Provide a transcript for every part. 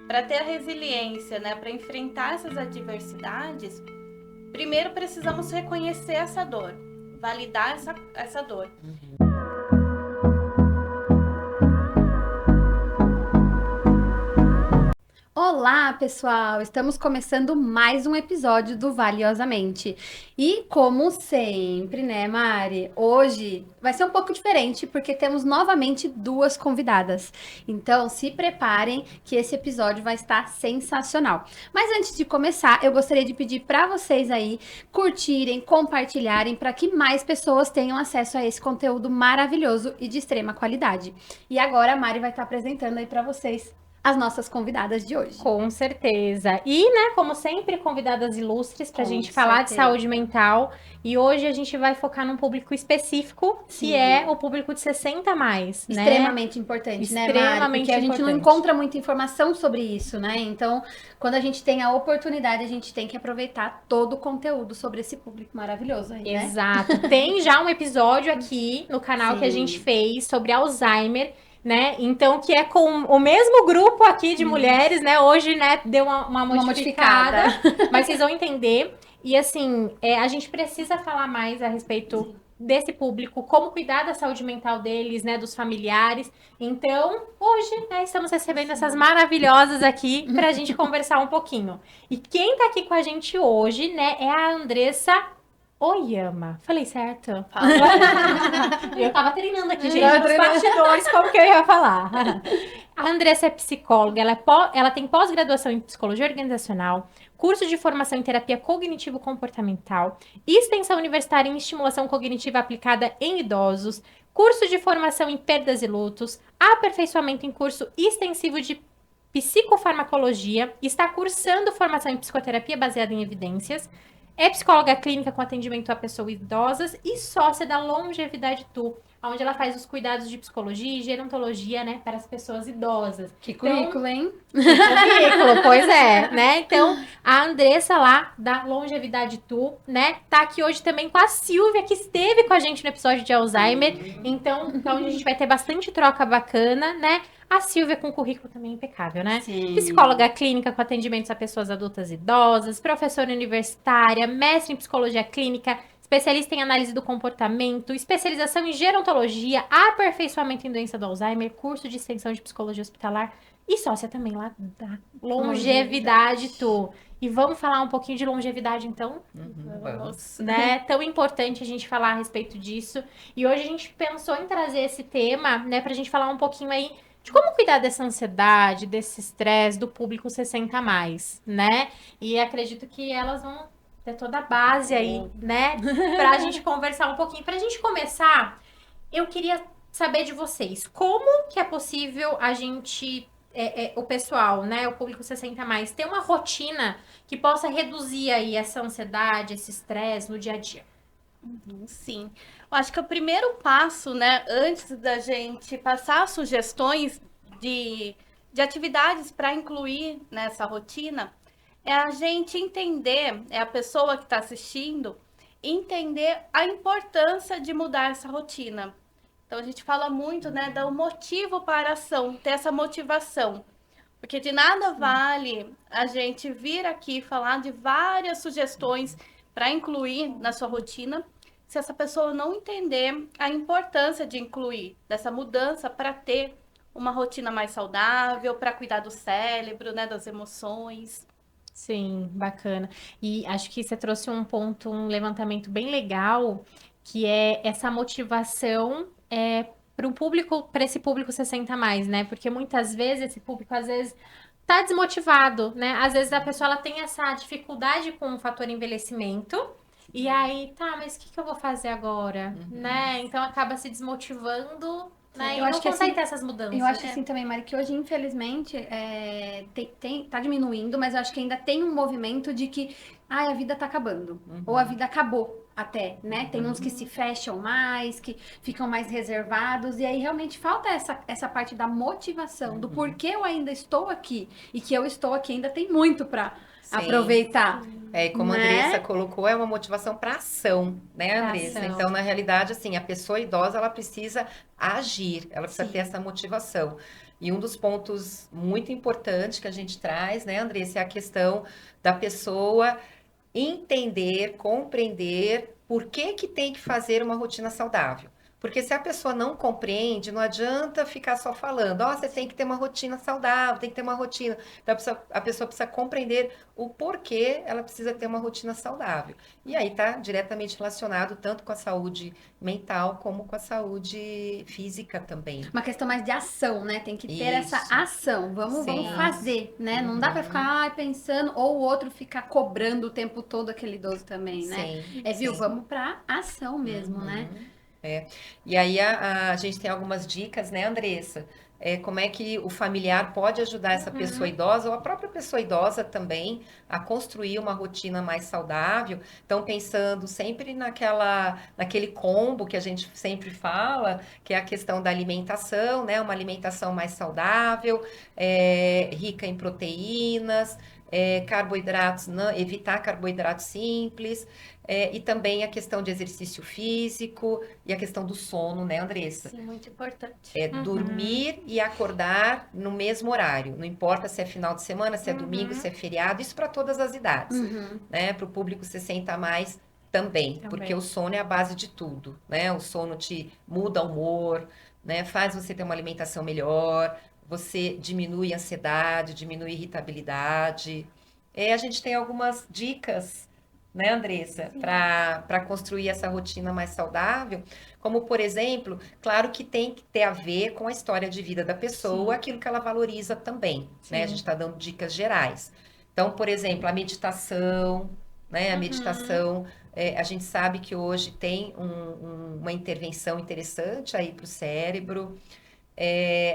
para ter a resiliência, né, para enfrentar essas adversidades, primeiro precisamos reconhecer essa dor, validar essa dor. Olá, pessoal! Estamos começando mais um episódio do Valiosamente. E como sempre, né, Mari? Hoje vai ser um pouco diferente porque temos novamente duas convidadas. Então, se preparem que esse episódio vai estar sensacional. Mas antes de começar, eu gostaria de pedir para vocês aí curtirem, compartilharem para que mais pessoas tenham acesso a esse conteúdo maravilhoso e de extrema qualidade. E agora a Mari vai estar apresentando aí para vocês as nossas convidadas de hoje. Com certeza. E, né, como sempre, convidadas ilustres para a gente falar de saúde mental. E hoje a gente vai focar num público específico, que é o público de 60 a mais, né? Extremamente importante, né, Mari? Porque a gente não encontra muita informação sobre isso, né? Então, quando a gente tem a oportunidade, a gente tem que aproveitar todo o conteúdo sobre esse público maravilhoso aí, né? Exato. Tem já um episódio aqui no canal que a gente fez sobre Alzheimer, né? Então, que é com o mesmo grupo aqui de mulheres, né? Hoje, né, deu uma modificada, mas vocês vão entender. E assim, a gente precisa falar mais a respeito desse público, como cuidar da saúde mental deles, né, dos familiares. Então, hoje, né, estamos recebendo essas maravilhosas aqui pra gente conversar um pouquinho. E quem tá aqui com a gente hoje, né, é a Andressa Oyama. Falei certo? Eu tava treinando aqui, gente, nos bastidores, como que eu ia falar. A Andressa é psicóloga, ela tem pós-graduação em psicologia organizacional, curso de formação em terapia cognitivo-comportamental, extensão universitária em estimulação cognitiva aplicada em idosos, curso de formação em perdas e lutos, aperfeiçoamento em curso extensivo de psicofarmacologia, está cursando formação em psicoterapia baseada em evidências, é psicóloga clínica com atendimento a pessoas idosas e sócia da Longevidade Tu, onde ela faz os cuidados de psicologia e gerontologia, né, para as pessoas idosas. Que currículo, hein? Que currículo, pois é, né? Então, a Andressa lá, da Longevidade Tu, né, tá aqui hoje também com a Silvia, que esteve com a gente no episódio de Alzheimer. Então, a gente vai ter bastante troca bacana, né? A Silvia com currículo também impecável, né? Sim. Psicóloga clínica com atendimentos a pessoas adultas e idosas, professora universitária, mestre em psicologia clínica, especialista em análise do comportamento, especialização em gerontologia, aperfeiçoamento em doença do Alzheimer, curso de extensão de psicologia hospitalar e sócia também lá da Longevidade Tu. E vamos falar um pouquinho de longevidade, então? Vamos. Né? Tão importante a gente falar a respeito disso. E hoje a gente pensou em trazer esse tema, né, pra gente falar um pouquinho aí de como cuidar dessa ansiedade, desse estresse do público 60 a mais, né? E acredito que elas vão ter toda a base aí, né? Pra gente conversar um pouquinho. Pra gente começar, eu queria saber de vocês, como que é possível a gente, o pessoal, né, o público 60 a mais, ter uma rotina que possa reduzir aí essa ansiedade, esse estresse no dia a dia? Sim. Eu acho que o primeiro passo, né, antes da gente passar sugestões de atividades para incluir nessa rotina, é a gente entender, é a pessoa que está assistindo, entender a importância de mudar essa rotina. Então, a gente fala muito, né, do motivo para a ação, ter essa motivação. Porque de nada vale a gente vir aqui falar de várias sugestões para incluir na sua rotina, se essa pessoa não entender a importância de incluir, dessa mudança para ter uma rotina mais saudável, para cuidar do cérebro, né, das emoções. Sim, bacana. E acho que você trouxe um ponto, um levantamento bem legal, que é essa motivação para esse público 60 a mais, né? Porque muitas vezes esse público, às vezes, tá desmotivado, né? Às vezes a pessoa ela tem essa dificuldade com o fator envelhecimento. E aí, tá, mas o que eu vou fazer agora? Né? Então acaba se desmotivando, né? E não consegue ter essas mudanças. Eu acho assim também, Mari, que hoje, infelizmente, tá diminuindo, mas eu acho que ainda tem um movimento de que a vida tá acabando. Ou a vida acabou até, né? Tem uns que se fecham mais, que ficam mais reservados, e aí realmente falta essa parte da motivação, do porquê eu ainda estou aqui, e que eu estou aqui ainda tem muito pra aproveitar. E como a Andressa colocou, é uma motivação para ação, né, Andressa? Então, na realidade, assim, a pessoa idosa, ela precisa agir, ela precisa ter essa motivação. E um dos pontos muito importantes que a gente traz, né, Andressa, é a questão da pessoa entender, compreender por que que tem que fazer uma rotina saudável. Porque se a pessoa não compreende, não adianta ficar só falando, ó, você tem que ter uma rotina saudável, tem que ter uma rotina. Então a pessoa precisa compreender o porquê ela precisa ter uma rotina saudável. E aí está diretamente relacionado tanto com a saúde mental como com a saúde física também. Uma questão mais de ação, né? Tem que ter Isso. essa ação. Vamos Sim. fazer, né? Não dá pra ficar pensando ou o outro ficar cobrando o tempo todo aquele idoso também, né? Sim, Viu? sim. Vamos pra ação mesmo, né? E aí a gente tem algumas dicas, né, Andressa? Como é que o familiar pode ajudar essa pessoa idosa, ou a própria pessoa idosa também, a construir uma rotina mais saudável. Então, pensando sempre naquele combo que a gente sempre fala, que é a questão da alimentação, né? Uma alimentação mais saudável, rica em proteínas, carboidratos, evitar carboidratos simples, e também a questão de exercício físico e a questão do sono, né, Andressa? Sim, muito importante. Dormir e acordar no mesmo horário. Não importa se é final de semana, se é domingo, se é feriado, isso para todas as idades, né? Para o público 60 a mais também, porque o sono é a base de tudo, né? O sono te muda o humor, né? Faz você ter uma alimentação melhor, você diminui a ansiedade, diminui a irritabilidade. A gente tem algumas dicas, né, Andressa, para construir essa rotina mais saudável, como, por exemplo, claro que tem que ter a ver com a história de vida da pessoa, aquilo que ela valoriza também, né? A gente está dando dicas gerais. Então, por exemplo, a meditação, né? A meditação, a gente sabe que hoje tem uma intervenção interessante aí para o cérebro.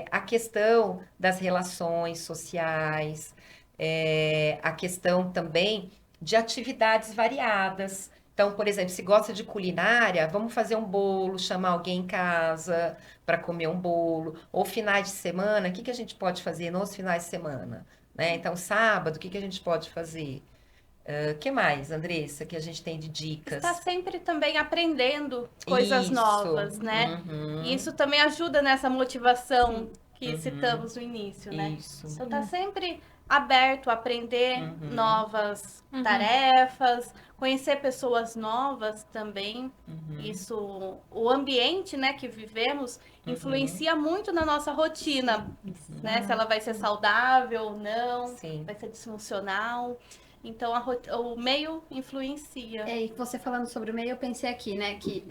A questão das relações sociais, a questão também de atividades variadas. Então, por exemplo, se gosta de culinária, vamos fazer um bolo, chamar alguém em casa para comer um bolo. Ou finais de semana, o que a gente pode fazer nos finais de semana? Né? Então, sábado, o que a gente pode fazer? O que mais, Andressa, que a gente tem de dicas? Está sempre também aprendendo coisas novas, né? E isso também ajuda nessa motivação que citamos no início, né? Isso. Então tá sempre aberto a aprender novas tarefas, conhecer pessoas novas também. Isso, o ambiente, né, que vivemos influencia muito na nossa rotina, né? Se ela vai ser saudável ou não, Sim. vai ser disfuncional. Então, o meio influencia. E você falando sobre o meio, eu pensei aqui, né, que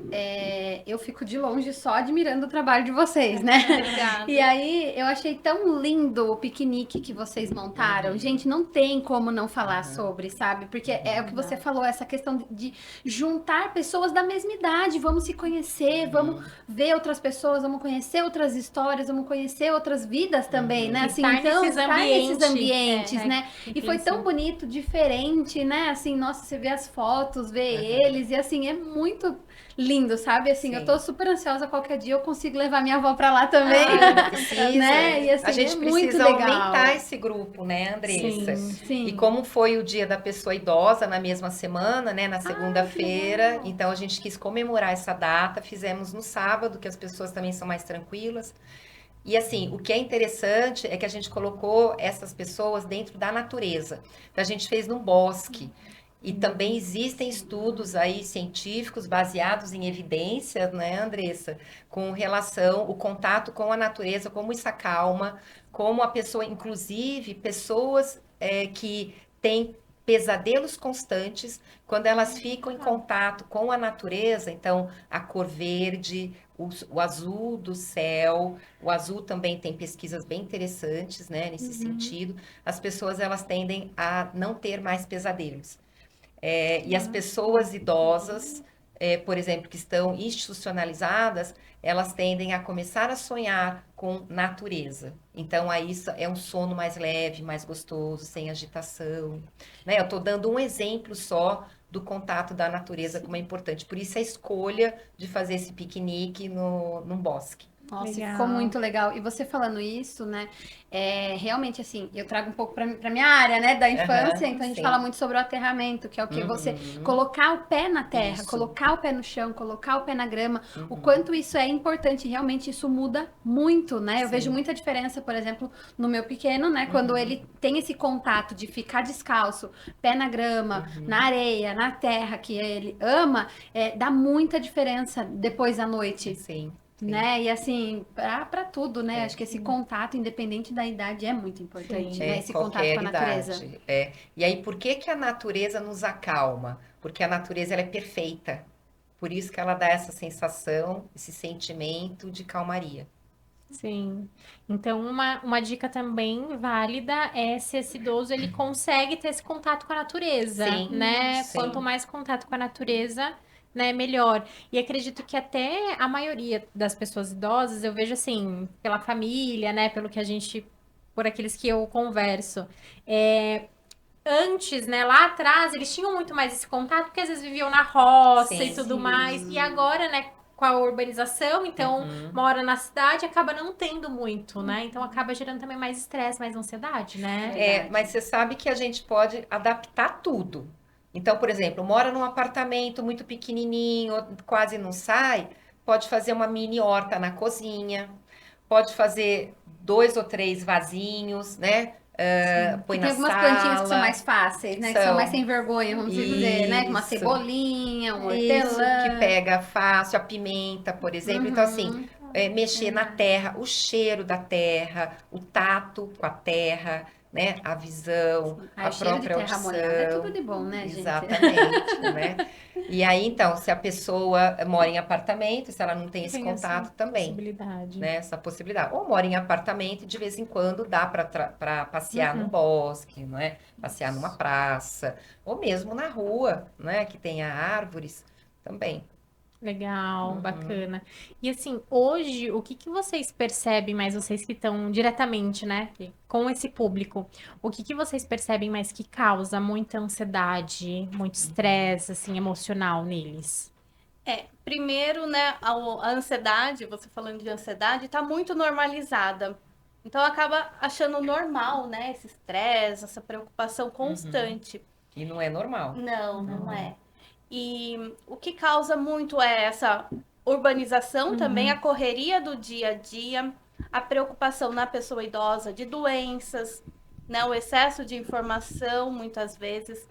eu fico de longe só admirando o trabalho de vocês, né? Obrigada. E aí, eu achei tão lindo o piquenique que vocês montaram. Gente, não tem como não falar sobre, sabe? Porque é o que você falou, essa questão de juntar pessoas da mesma idade. Vamos se conhecer, vamos ver outras pessoas, vamos conhecer outras histórias, vamos conhecer outras vidas também, né? Assim, Estar então, nesses estar nesses ambientes, né? E foi influencia. tão bonito, diferente, né? Assim, nossa, você vê as fotos, vê eles, e assim, é muito lindo, sabe? Assim, eu tô super ansiosa, qualquer dia eu consigo levar minha avó pra lá também. Precisa. Né? E assim, A gente é muito precisa legal. aumentar esse grupo, né, Andressa? Sim. E como foi o dia da pessoa idosa na mesma semana, né, na segunda-feira, então a gente quis comemorar essa data, fizemos no sábado, que as pessoas também são mais tranquilas. E assim, o que é interessante é que a gente colocou essas pessoas dentro da natureza. Então, a gente fez num bosque. E também existem estudos aí científicos baseados em evidências, né, Andressa, com relação o contato com a natureza, como isso acalma, como a pessoa, inclusive, pessoas que têm pesadelos constantes, quando elas ficam em contato com a natureza, então a cor verde, o azul do céu, o azul também tem pesquisas bem interessantes, né, nesse sentido, as pessoas elas tendem a não ter mais pesadelos. E as pessoas idosas, por exemplo, que estão institucionalizadas, elas tendem a começar a sonhar com natureza. Então, aí é um sono mais leve, mais gostoso, sem agitação. Né? Eu estou dando um exemplo só do contato da natureza, como é importante. Por isso, a escolha de fazer esse piquenique num bosque. Nossa, Legal. ficou muito legal. E você falando isso, né? Realmente, assim, eu trago um pouco para minha área, né? Da infância. Então, a gente sim. fala muito sobre o aterramento, que é o que você colocar o pé na terra, colocar o pé no chão, colocar o pé na grama. O quanto isso é importante. Realmente, isso muda muito, né? Eu vejo muita diferença, por exemplo, no meu pequeno, né? Quando ele tem esse contato de ficar descalço, pé na grama, na areia, na terra, que ele ama, dá muita diferença depois à noite. Sim. Né? E assim, para tudo, né? Acho que esse contato, independente da idade, é muito importante, né? Esse contato com a natureza. Idade. E aí, por que a natureza nos acalma? Porque a natureza ela é perfeita. Por isso que ela dá essa sensação, esse sentimento de calmaria. Sim. Então, uma dica também válida é se esse idoso ele consegue ter esse contato com a natureza, Sim, né? sim. Quanto mais contato com a natureza, né, melhor. E acredito que até a maioria das pessoas idosas, eu vejo assim, pela família, né, pelo que a gente, por aqueles que eu converso, antes, né, lá atrás, eles tinham muito mais esse contato, porque às vezes viviam na roça Sim. e tudo mais. E agora, né, com a urbanização, então mora na cidade, acaba não tendo muito, né? Então acaba gerando também mais estresse, mais ansiedade, né? Mas você sabe que a gente pode adaptar tudo. Então, por exemplo, mora num apartamento muito pequenininho, quase não sai, pode fazer uma mini horta na cozinha, pode fazer 2 ou 3 vasinhos, né? Põe Tem na algumas sala. plantinhas que são mais fáceis, né? Que são mais sem vergonha, vamos dizer, né? Uma Isso. cebolinha, um Isso, que hortelã. pega fácil, a pimenta, por exemplo. Então, assim, mexer na terra, o cheiro da terra, o tato com a terra, né? A visão, a o cheiro de própria terra audição. molhada é tudo de bom, né, gente? Exatamente, né? E aí, então, se a pessoa mora em apartamento, se ela não tem esse Tem contato essa também, possibilidade. né? Essa possibilidade. Ou mora em apartamento e de vez em quando dá para passear no bosque, não é? Passear numa praça, ou mesmo na rua, né? Que tenha árvores também. Legal, bacana. E assim, hoje, o que vocês percebem mais, vocês que estão diretamente, né, com esse público, o que vocês percebem mais que causa muita ansiedade, muito estresse, assim, emocional neles? Primeiro, né, a ansiedade, você falando de ansiedade, tá muito normalizada. Então acaba achando normal, né, esse estresse, essa preocupação constante. E não é normal. Não é. E o que causa muito é essa urbanização também, a correria do dia a dia, a preocupação na pessoa idosa de doenças, né? O excesso de informação, muitas vezes,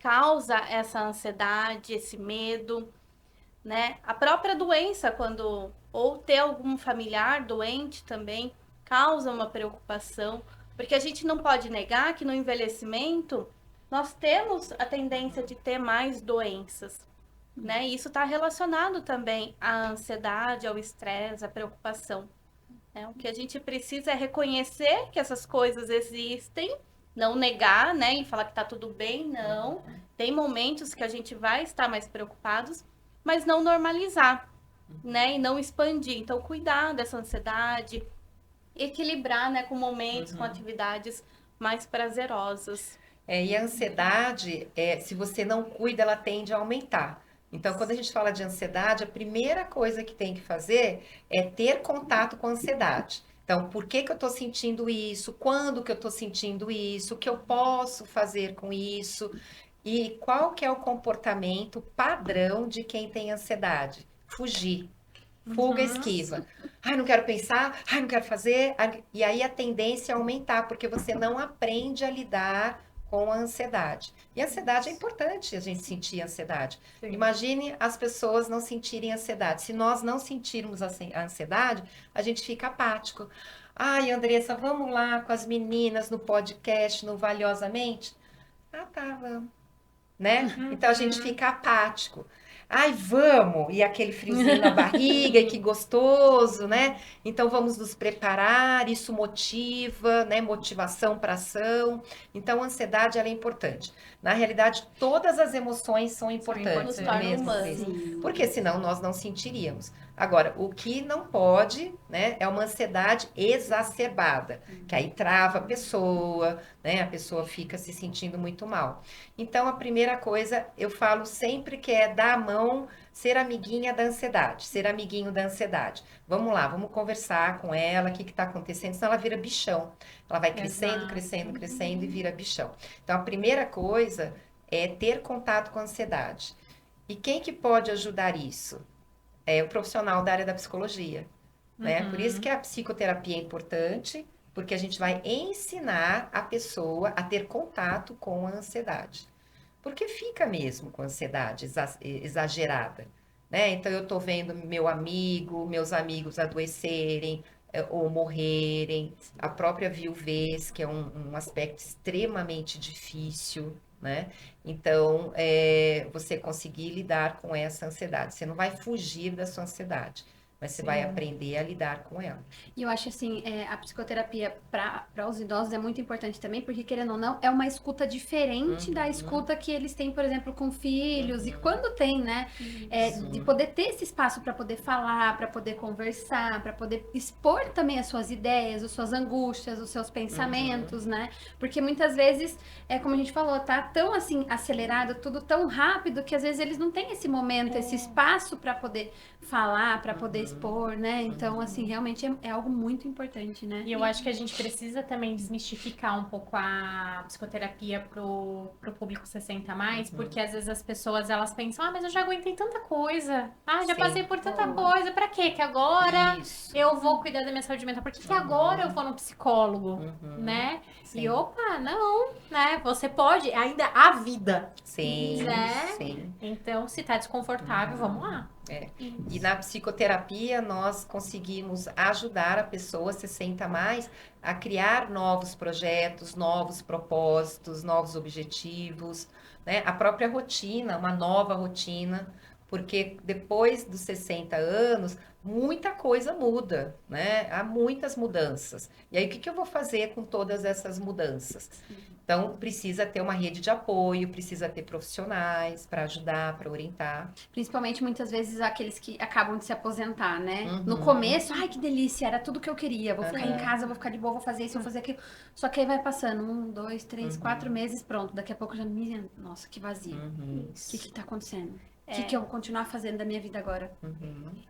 causa essa ansiedade, esse medo, né? A própria doença, ou ter algum familiar doente também, causa uma preocupação, porque a gente não pode negar que no envelhecimento nós temos a tendência de ter mais doenças, né? E isso está relacionado também à ansiedade, ao estresse, à preocupação, né? O que a gente precisa é reconhecer que essas coisas existem, não negar, né? E falar que está tudo bem, não. Tem momentos que a gente vai estar mais preocupados, mas não normalizar, né? E não expandir. Então, cuidar dessa ansiedade, equilibrar, né? Com momentos, com atividades mais prazerosas. E a ansiedade, se você não cuida, ela tende a aumentar. Então, quando a gente fala de ansiedade, a primeira coisa que tem que fazer é ter contato com a ansiedade. Então, por que eu estou sentindo isso? Quando que eu estou sentindo isso? O que eu posso fazer com isso? E qual que é o comportamento padrão de quem tem ansiedade? Fugir. Fuga, esquiva. Ai, não quero pensar. Ai, não quero fazer. E aí a tendência é aumentar, porque você não aprende a lidar com a ansiedade. E a ansiedade é importante a gente sentir ansiedade. Sim. Imagine as pessoas não sentirem ansiedade. Se nós não sentirmos a ansiedade, a gente fica apático. Ai, Andressa, vamos lá com as meninas no podcast, no Valiosamente? Ah, tá, vamos. Né? Então a gente fica apático. Ai, vamos! E aquele friozinho na barriga, e que gostoso, né? Então vamos nos preparar, isso motiva, né? Motivação para ação. Então a ansiedade ela é importante. Na realidade, todas as emoções são importantes, nos tornam mesmo humanos. porque senão nós não sentiríamos. Agora, o que não pode, né, é uma ansiedade exacerbada, que aí trava a pessoa, né, a pessoa fica se sentindo muito mal. Então, a primeira coisa, eu falo sempre que é dar a mão, ser amiguinha da ansiedade, ser amiguinho da ansiedade. Vamos lá, vamos conversar com ela, o que está acontecendo, senão ela vira bichão. Ela vai crescendo, Exato. crescendo, crescendo e vira bichão. Então, a primeira coisa é ter contato com a ansiedade. E quem que pode ajudar isso? É o profissional da área da psicologia, né? Por isso que a psicoterapia é importante, porque a gente vai ensinar a pessoa a ter contato com a ansiedade. Porque fica mesmo com a ansiedade exagerada, né? Então, eu tô vendo meus amigos adoecerem, ou morrerem, a própria viuvez, que é um aspecto extremamente difícil, né? Então, você conseguir lidar com essa ansiedade. Você não vai fugir da sua ansiedade, mas você vai aprender a lidar com ela. E eu acho assim, a psicoterapia para os idosos é muito importante também, porque querendo ou não, é uma escuta diferente da escuta que eles têm, por exemplo, com filhos. E quando tem, né? De poder ter esse espaço para poder falar, para poder conversar, para poder expor também as suas ideias, as suas angústias, os seus pensamentos, né? Porque muitas vezes, como a gente falou, tá tão assim acelerado, tudo tão rápido, que às vezes eles não têm esse momento, esse espaço para poder falar, para poder expor, né? Então, assim, realmente é algo muito importante, né? E eu acho que a gente precisa também desmistificar um pouco a psicoterapia pro público 60 a mais, porque às vezes as pessoas, elas pensam, mas eu já aguentei tanta coisa, já passei por tanta coisa, pra quê? Que agora eu vou cuidar da minha saúde mental, por que agora eu vou no psicólogo, né? Sim. E opa, não, né? Você pode, ainda há vida. Sim, Né? sim. Então, se tá desconfortável, vamos lá. E na psicoterapia, nós conseguimos ajudar a pessoa 60 a mais a criar novos projetos, novos propósitos, novos objetivos, né? A própria rotina, uma nova rotina, porque depois dos 60 anos, muita coisa muda, né? Há muitas mudanças. E aí, o que eu vou fazer com todas essas mudanças? Então, precisa ter uma rede de apoio, precisa ter profissionais para ajudar, para orientar. Principalmente, muitas vezes, aqueles que acabam de se aposentar, né? No começo, ai, que delícia, era tudo que eu queria. Vou ficar em casa, vou ficar de boa, vou fazer isso, vou fazer aquilo. Só que aí vai passando 1, 2, 3, 4 meses, pronto. Daqui a pouco já me... Nossa, que vazio. O que tá acontecendo? O que eu vou continuar fazendo da minha vida agora?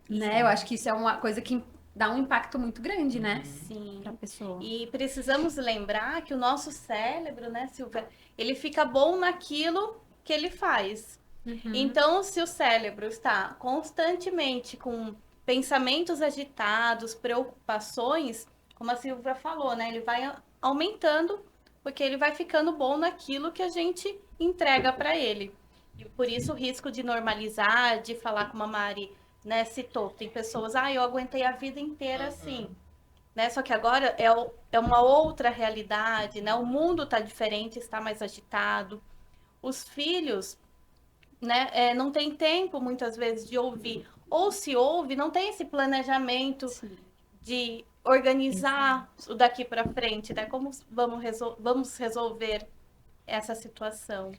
Né? Eu acho que isso é uma coisa que dá um impacto muito grande, né? Sim. Pra pessoa. E precisamos lembrar que o nosso cérebro, né, Silvia, ele fica bom naquilo que ele faz. Então, se o cérebro está constantemente com pensamentos agitados, preocupações, como a Silvia falou, né, ele vai aumentando, porque ele vai ficando bom naquilo que a gente entrega para ele. E por isso o risco de normalizar, de falar como a Mari, né, citou, tem pessoas, eu aguentei a vida inteira assim, né? Só que agora é uma outra realidade, né? O mundo está diferente, está mais agitado. Os filhos, né, não tem tempo muitas vezes de ouvir, ou se ouve, não tem esse planejamento de organizar o daqui para frente, né? Como vamos resolver essa situação?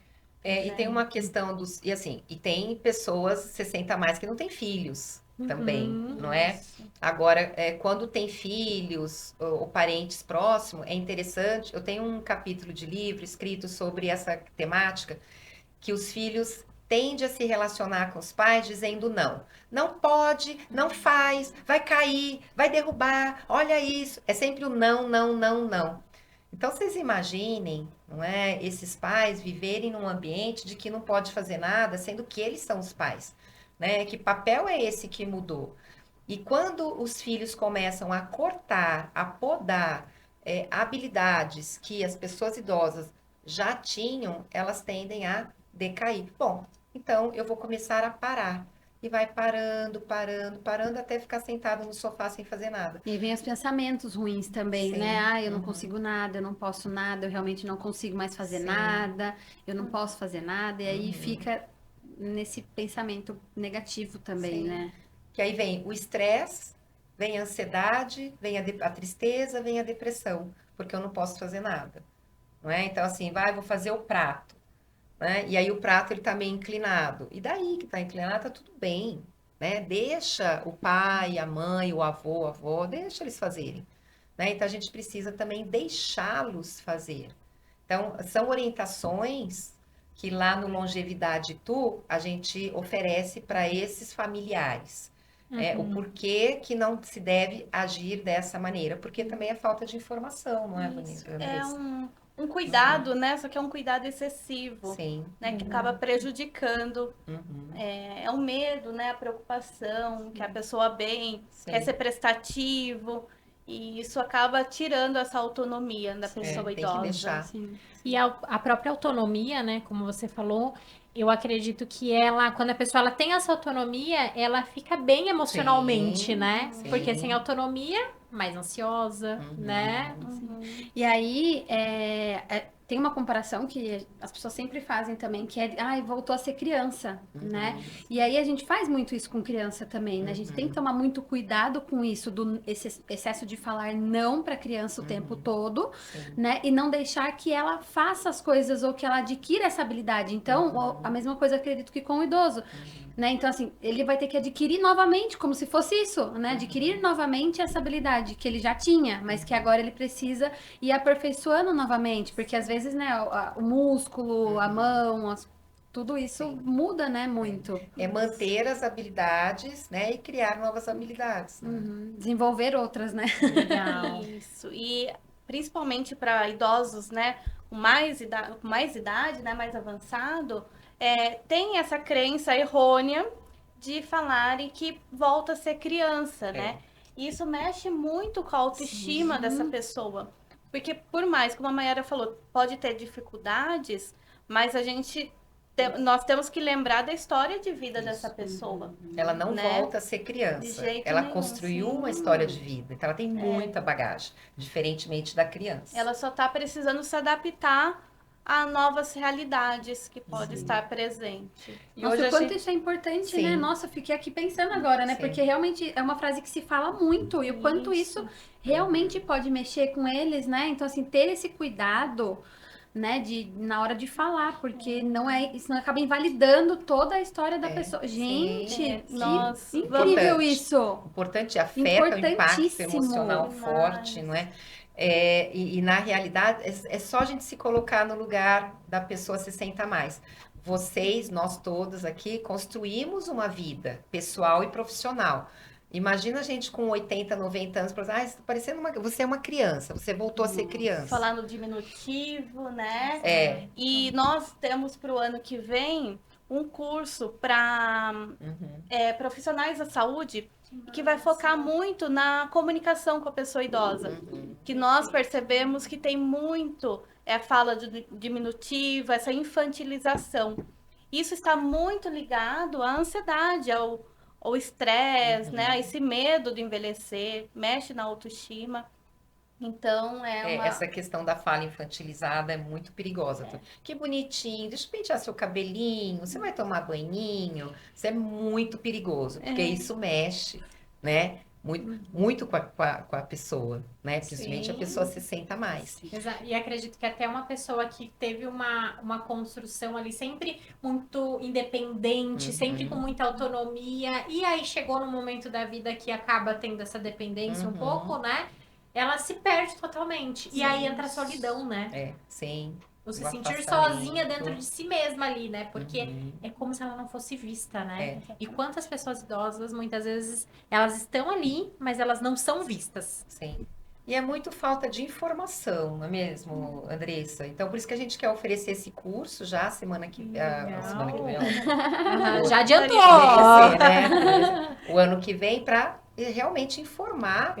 E tem uma questão e assim, e tem pessoas 60 a mais que não têm filhos também, não é? Agora, quando tem filhos ou parentes próximos, é interessante, eu tenho um capítulo de livro escrito sobre essa temática, que os filhos tendem a se relacionar com os pais dizendo não. Não pode, não faz, vai cair, vai derrubar, olha isso. É sempre o não, não, não, não. Então, vocês imaginem, não é, esses pais viverem num ambiente de que não pode fazer nada, sendo que eles são os pais, né? Que papel é esse que mudou? E quando os filhos começam a cortar, a podar habilidades que as pessoas idosas já tinham, elas tendem a decair. Bom, então eu vou começar a parar. E vai parando, parando, parando, até ficar sentado no sofá sem fazer nada. E vem os pensamentos ruins também, né? Eu não consigo nada, eu não posso nada, eu realmente não consigo mais fazer nada, eu não posso fazer nada. E aí fica nesse pensamento negativo também, né? Que aí vem o estresse, vem a ansiedade, vem a tristeza, vem a depressão, porque eu não posso fazer nada. Não é? Então, assim, vou fazer o prato. Né? E aí o prato ele tá meio inclinado. E daí que tá inclinado, tá tudo bem. né? Deixa o pai, a mãe, o avô, a avó, deixa eles fazerem, né? Então a gente precisa também deixá-los fazer. Então, são orientações que lá no Longevidade Tu a gente oferece para esses familiares. O porquê que não se deve agir dessa maneira, porque também é falta de informação, não é, Isso. Vanessa? É um cuidado, né? Só que é um cuidado excessivo, Sim. né? Que acaba prejudicando. Uhum. É o medo, né? A preocupação, que a pessoa bem quer Sim. ser prestativo. E isso acaba tirando essa autonomia da pessoa tem que idosa. deixar. Sim. E a própria autonomia, né, como você falou, eu acredito que ela, quando a pessoa ela tem essa autonomia, ela fica bem emocionalmente, Sim, né? sim. Porque sem autonomia, mais ansiosa, né? E aí, tem uma comparação que as pessoas sempre fazem também, que é, voltou a ser criança, né? E aí a gente faz muito isso com criança também, né? A gente tem que tomar muito cuidado com isso, esse excesso de falar não para criança o tempo todo, né? E não deixar que ela faça as coisas ou que ela adquira essa habilidade. Então, a mesma coisa acredito que com o idoso. Né? Então, assim, ele vai ter que adquirir novamente, como se fosse isso, né? Adquirir novamente essa habilidade que ele já tinha, mas que agora ele precisa ir aperfeiçoando novamente, porque às vezes, né, o músculo, a mão, tudo isso muda, né, muito. É manter as habilidades, né, e criar novas habilidades. Né? Desenvolver outras, né? Legal. Isso. E principalmente para idosos, né, com mais idade, né, mais avançado, tem essa crença errônea de falarem que volta a ser criança, né? E isso mexe muito com a autoestima dessa pessoa. Porque por mais, como a Mayara falou, pode ter dificuldades, mas nós temos que lembrar da história de vida dessa pessoa. Ela não né? volta a ser De criança. jeito Ela nenhum, construiu sim. uma história de vida. Então ela tem muita bagagem, diferentemente da criança. Ela só está precisando se adaptar a novas realidades que podem estar presentes. E Nossa, hoje o quanto isso é importante, né? Sim. Nossa, eu fiquei aqui pensando agora, né? Sim. Porque realmente é uma frase que se fala muito e o quanto isso realmente pode mexer com eles, né? Então, assim, ter esse cuidado, né, na hora de falar, porque isso não acaba invalidando toda a história da pessoa. Gente, que Nossa, incrível isso! Importante, afeta o impacto Importantíssimo. emocional forte, não é? E na realidade, é só a gente se colocar no lugar da pessoa 60 a mais. Vocês, nós todos aqui, construímos uma vida pessoal e profissional. Imagina a gente com 80, 90 anos, você tá parecendo você é uma criança, você voltou a ser criança. Falar no diminutivo, né? E Uhum. nós temos para o ano que vem um curso para profissionais da saúde que vai focar muito na comunicação com a pessoa idosa. Que nós percebemos que tem muito fala de diminutivo, essa infantilização. Isso está muito ligado à ansiedade, ao estresse, né? A esse medo de envelhecer, mexe na autoestima. Então, Essa questão da fala infantilizada é muito perigosa. Que bonitinho, deixa eu pentear seu cabelinho, você vai tomar banhinho. Isso é muito perigoso, porque isso mexe, né? Muito com a pessoa, né? Principalmente a pessoa 60 a mais. Exato. E acredito que até uma pessoa que teve uma construção ali sempre muito independente, sempre com muita autonomia, e aí chegou no momento da vida que acaba tendo essa dependência um pouco, né? Ela se perde totalmente. E aí entra a solidão, né? Sim. Você O sentir afastamento. sozinha dentro de si mesma ali, né? Porque é como se ela não fosse vista, né? E quantas pessoas idosas, muitas vezes, elas estão ali, mas elas não são vistas. Sim. E é muito falta de informação, não é mesmo, Andressa? Então, por isso que a gente quer oferecer esse curso já semana que vem. Já adiantou! Né? O ano que vem para realmente informar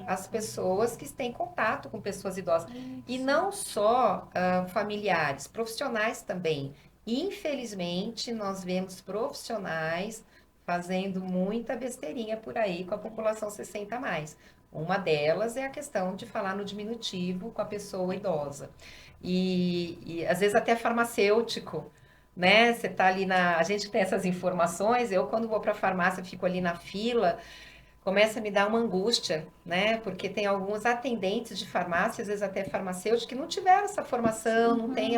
as pessoas que têm contato com pessoas idosas. E não só familiares, profissionais também. Infelizmente, nós vemos profissionais fazendo muita besteirinha por aí com a população 60 a mais. Uma delas é a questão de falar no diminutivo com a pessoa idosa. E às vezes até farmacêutico, né? Você tá ali a gente tem essas informações, eu quando vou para a farmácia, fico ali na fila, começa a me dar uma angústia, né? Porque tem alguns atendentes de farmácia, às vezes até farmacêuticos, que não tiveram essa formação, não têm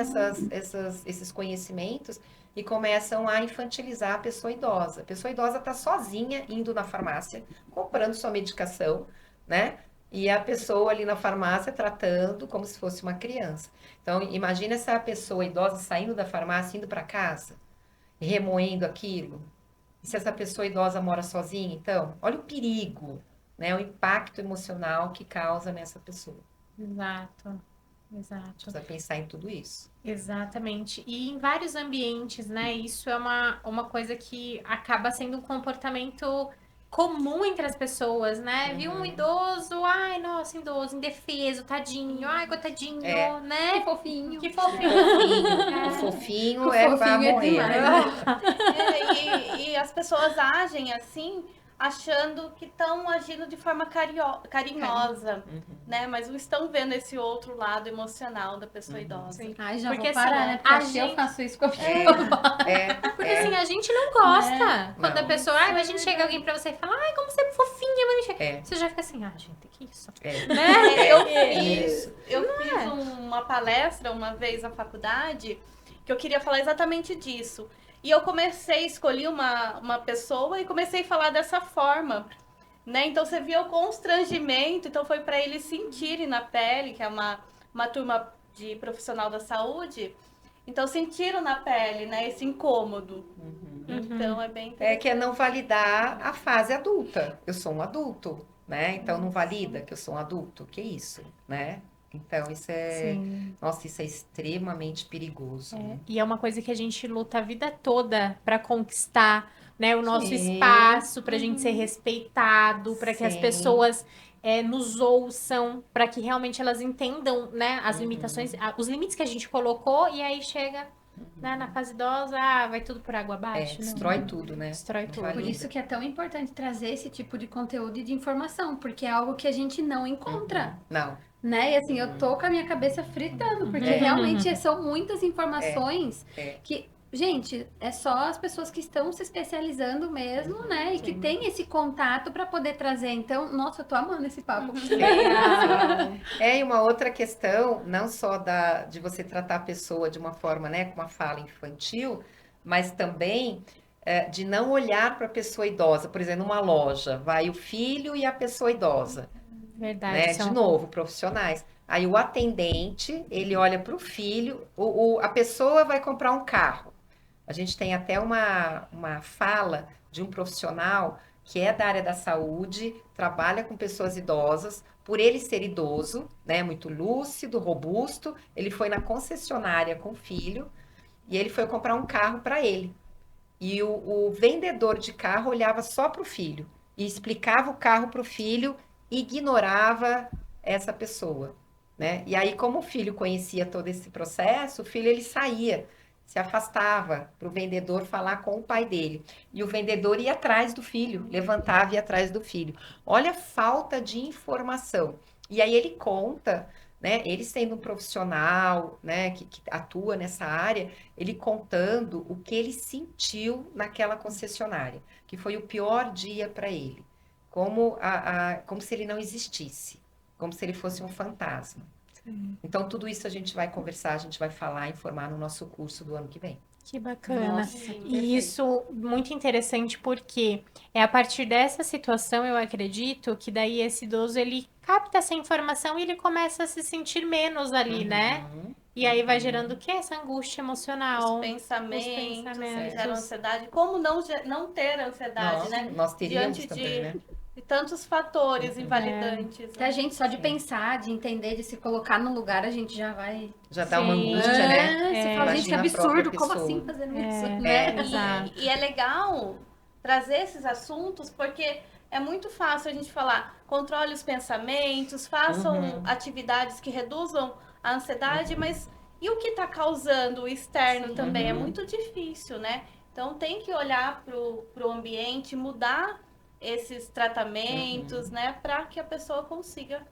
esses conhecimentos, e começam a infantilizar a pessoa idosa. A pessoa idosa está sozinha indo na farmácia, comprando sua medicação, né? E a pessoa ali na farmácia tratando como se fosse uma criança. Então, imagina essa pessoa idosa saindo da farmácia, indo para casa, remoendo aquilo. E se essa pessoa idosa mora sozinha, então, olha o perigo, né? O impacto emocional que causa nessa pessoa. Exato. Precisa pensar em tudo isso. Exatamente. E em vários ambientes, né? Isso é uma coisa que acaba sendo um comportamento comum entre as pessoas, né? Viu um idoso, ai, nossa, idoso, indefeso, tadinho, ai, coitadinho, né? Que fofinho. Que fofinho. O fofinho é para morrer. E as pessoas agem assim, achando que estão agindo de forma carinhosa, né? Mas não estão vendo esse outro lado emocional da pessoa idosa. Sim. Ai, já Porque, vou parar, assim, né? Porque a acho que eu gente- faço isso com a minha Porque assim, a gente não gosta. Quando a Não. pessoa, ai, imagina chega alguém pra você e fala, ai, como você é fofinha, mas chega. É. Você já fica assim, ah, gente, que isso? Né? Isso. Eu fiz uma palestra uma vez na faculdade que eu queria falar exatamente disso. E eu escolhi uma pessoa e comecei a falar dessa forma, né? Então você via o constrangimento, então foi para eles sentirem na pele, que é uma turma de profissional da saúde, então sentiram na pele, né, esse incômodo. Então é bem interessante. Que é não validar a fase adulta. Eu sou um adulto, né? Então não valida que eu sou um adulto. Que isso, né? Então isso é, nossa, isso é extremamente perigoso. Né? E é uma coisa que a gente luta a vida toda pra conquistar, né, o nosso Sim. espaço, pra gente ser respeitado, pra que as Sim. pessoas nos ouçam, pra que realmente elas entendam, né, as limitações, os limites que a gente colocou, e aí chega, né, na fase idosa, vai tudo por água abaixo. Não. Destrói tudo, né? Destrói Não tudo. valida. Por isso que é tão importante trazer esse tipo de conteúdo e de informação, porque é algo que a gente não encontra, Não. né? E assim, eu tô com a minha cabeça fritando, porque realmente são muitas informações que, gente, é só as pessoas que estão se especializando mesmo, né? E que tem esse contato para poder trazer. Então, nossa, eu tô amando esse papo. E uma outra questão, não só de você tratar a pessoa de uma forma, né, com uma fala infantil, mas também de não olhar para a pessoa idosa. Por exemplo, numa loja, vai o filho e a pessoa idosa. Verdade. Né? De novo, profissionais. Aí o atendente, ele olha para o filho, a pessoa vai comprar um carro. A gente tem até uma fala de um profissional que é da área da saúde, trabalha com pessoas idosas, por ele ser idoso, né, muito lúcido, robusto, ele foi na concessionária com o filho e ele foi comprar um carro para ele. E o vendedor de carro olhava só para o filho e explicava o carro para o filho, ignorava essa pessoa, né? E aí, como o filho conhecia todo esse processo, o filho ele saía, se afastava para o vendedor falar com o pai dele. E o vendedor ia atrás do filho, levantava e ia atrás do filho. Olha a falta de informação. E aí ele conta, né? Ele sendo um profissional, né, que atua nessa área, ele contando o que ele sentiu naquela concessionária, que foi o pior dia para ele. Como se ele não existisse, como se ele fosse um fantasma. Sim. Então, tudo isso a gente vai conversar, a gente vai falar, informar no nosso curso do ano que vem. Que bacana. Nossa, E isso muito interessante porque é a partir dessa situação, eu acredito, que daí esse idoso, ele capta essa informação e ele começa a se sentir menos ali, né? E aí vai gerando o quê? Essa angústia emocional. Os pensamentos. Geram ansiedade. Como não ter ansiedade, né? Nós teríamos diante também, né? de tantos fatores invalidantes. Que a gente só de pensar, de entender, de se colocar no lugar, a gente já vai... Já dá uma angústia, né? Você fala, gente, que absurdo, como assim fazendo isso? Né? E é legal trazer esses assuntos, porque é muito fácil a gente falar, controle os pensamentos, façam atividades que reduzam a ansiedade, mas e o que está causando o externo também? É muito difícil, né? Então tem que olhar para o ambiente, mudar esses tratamentos, né? Para que a pessoa consiga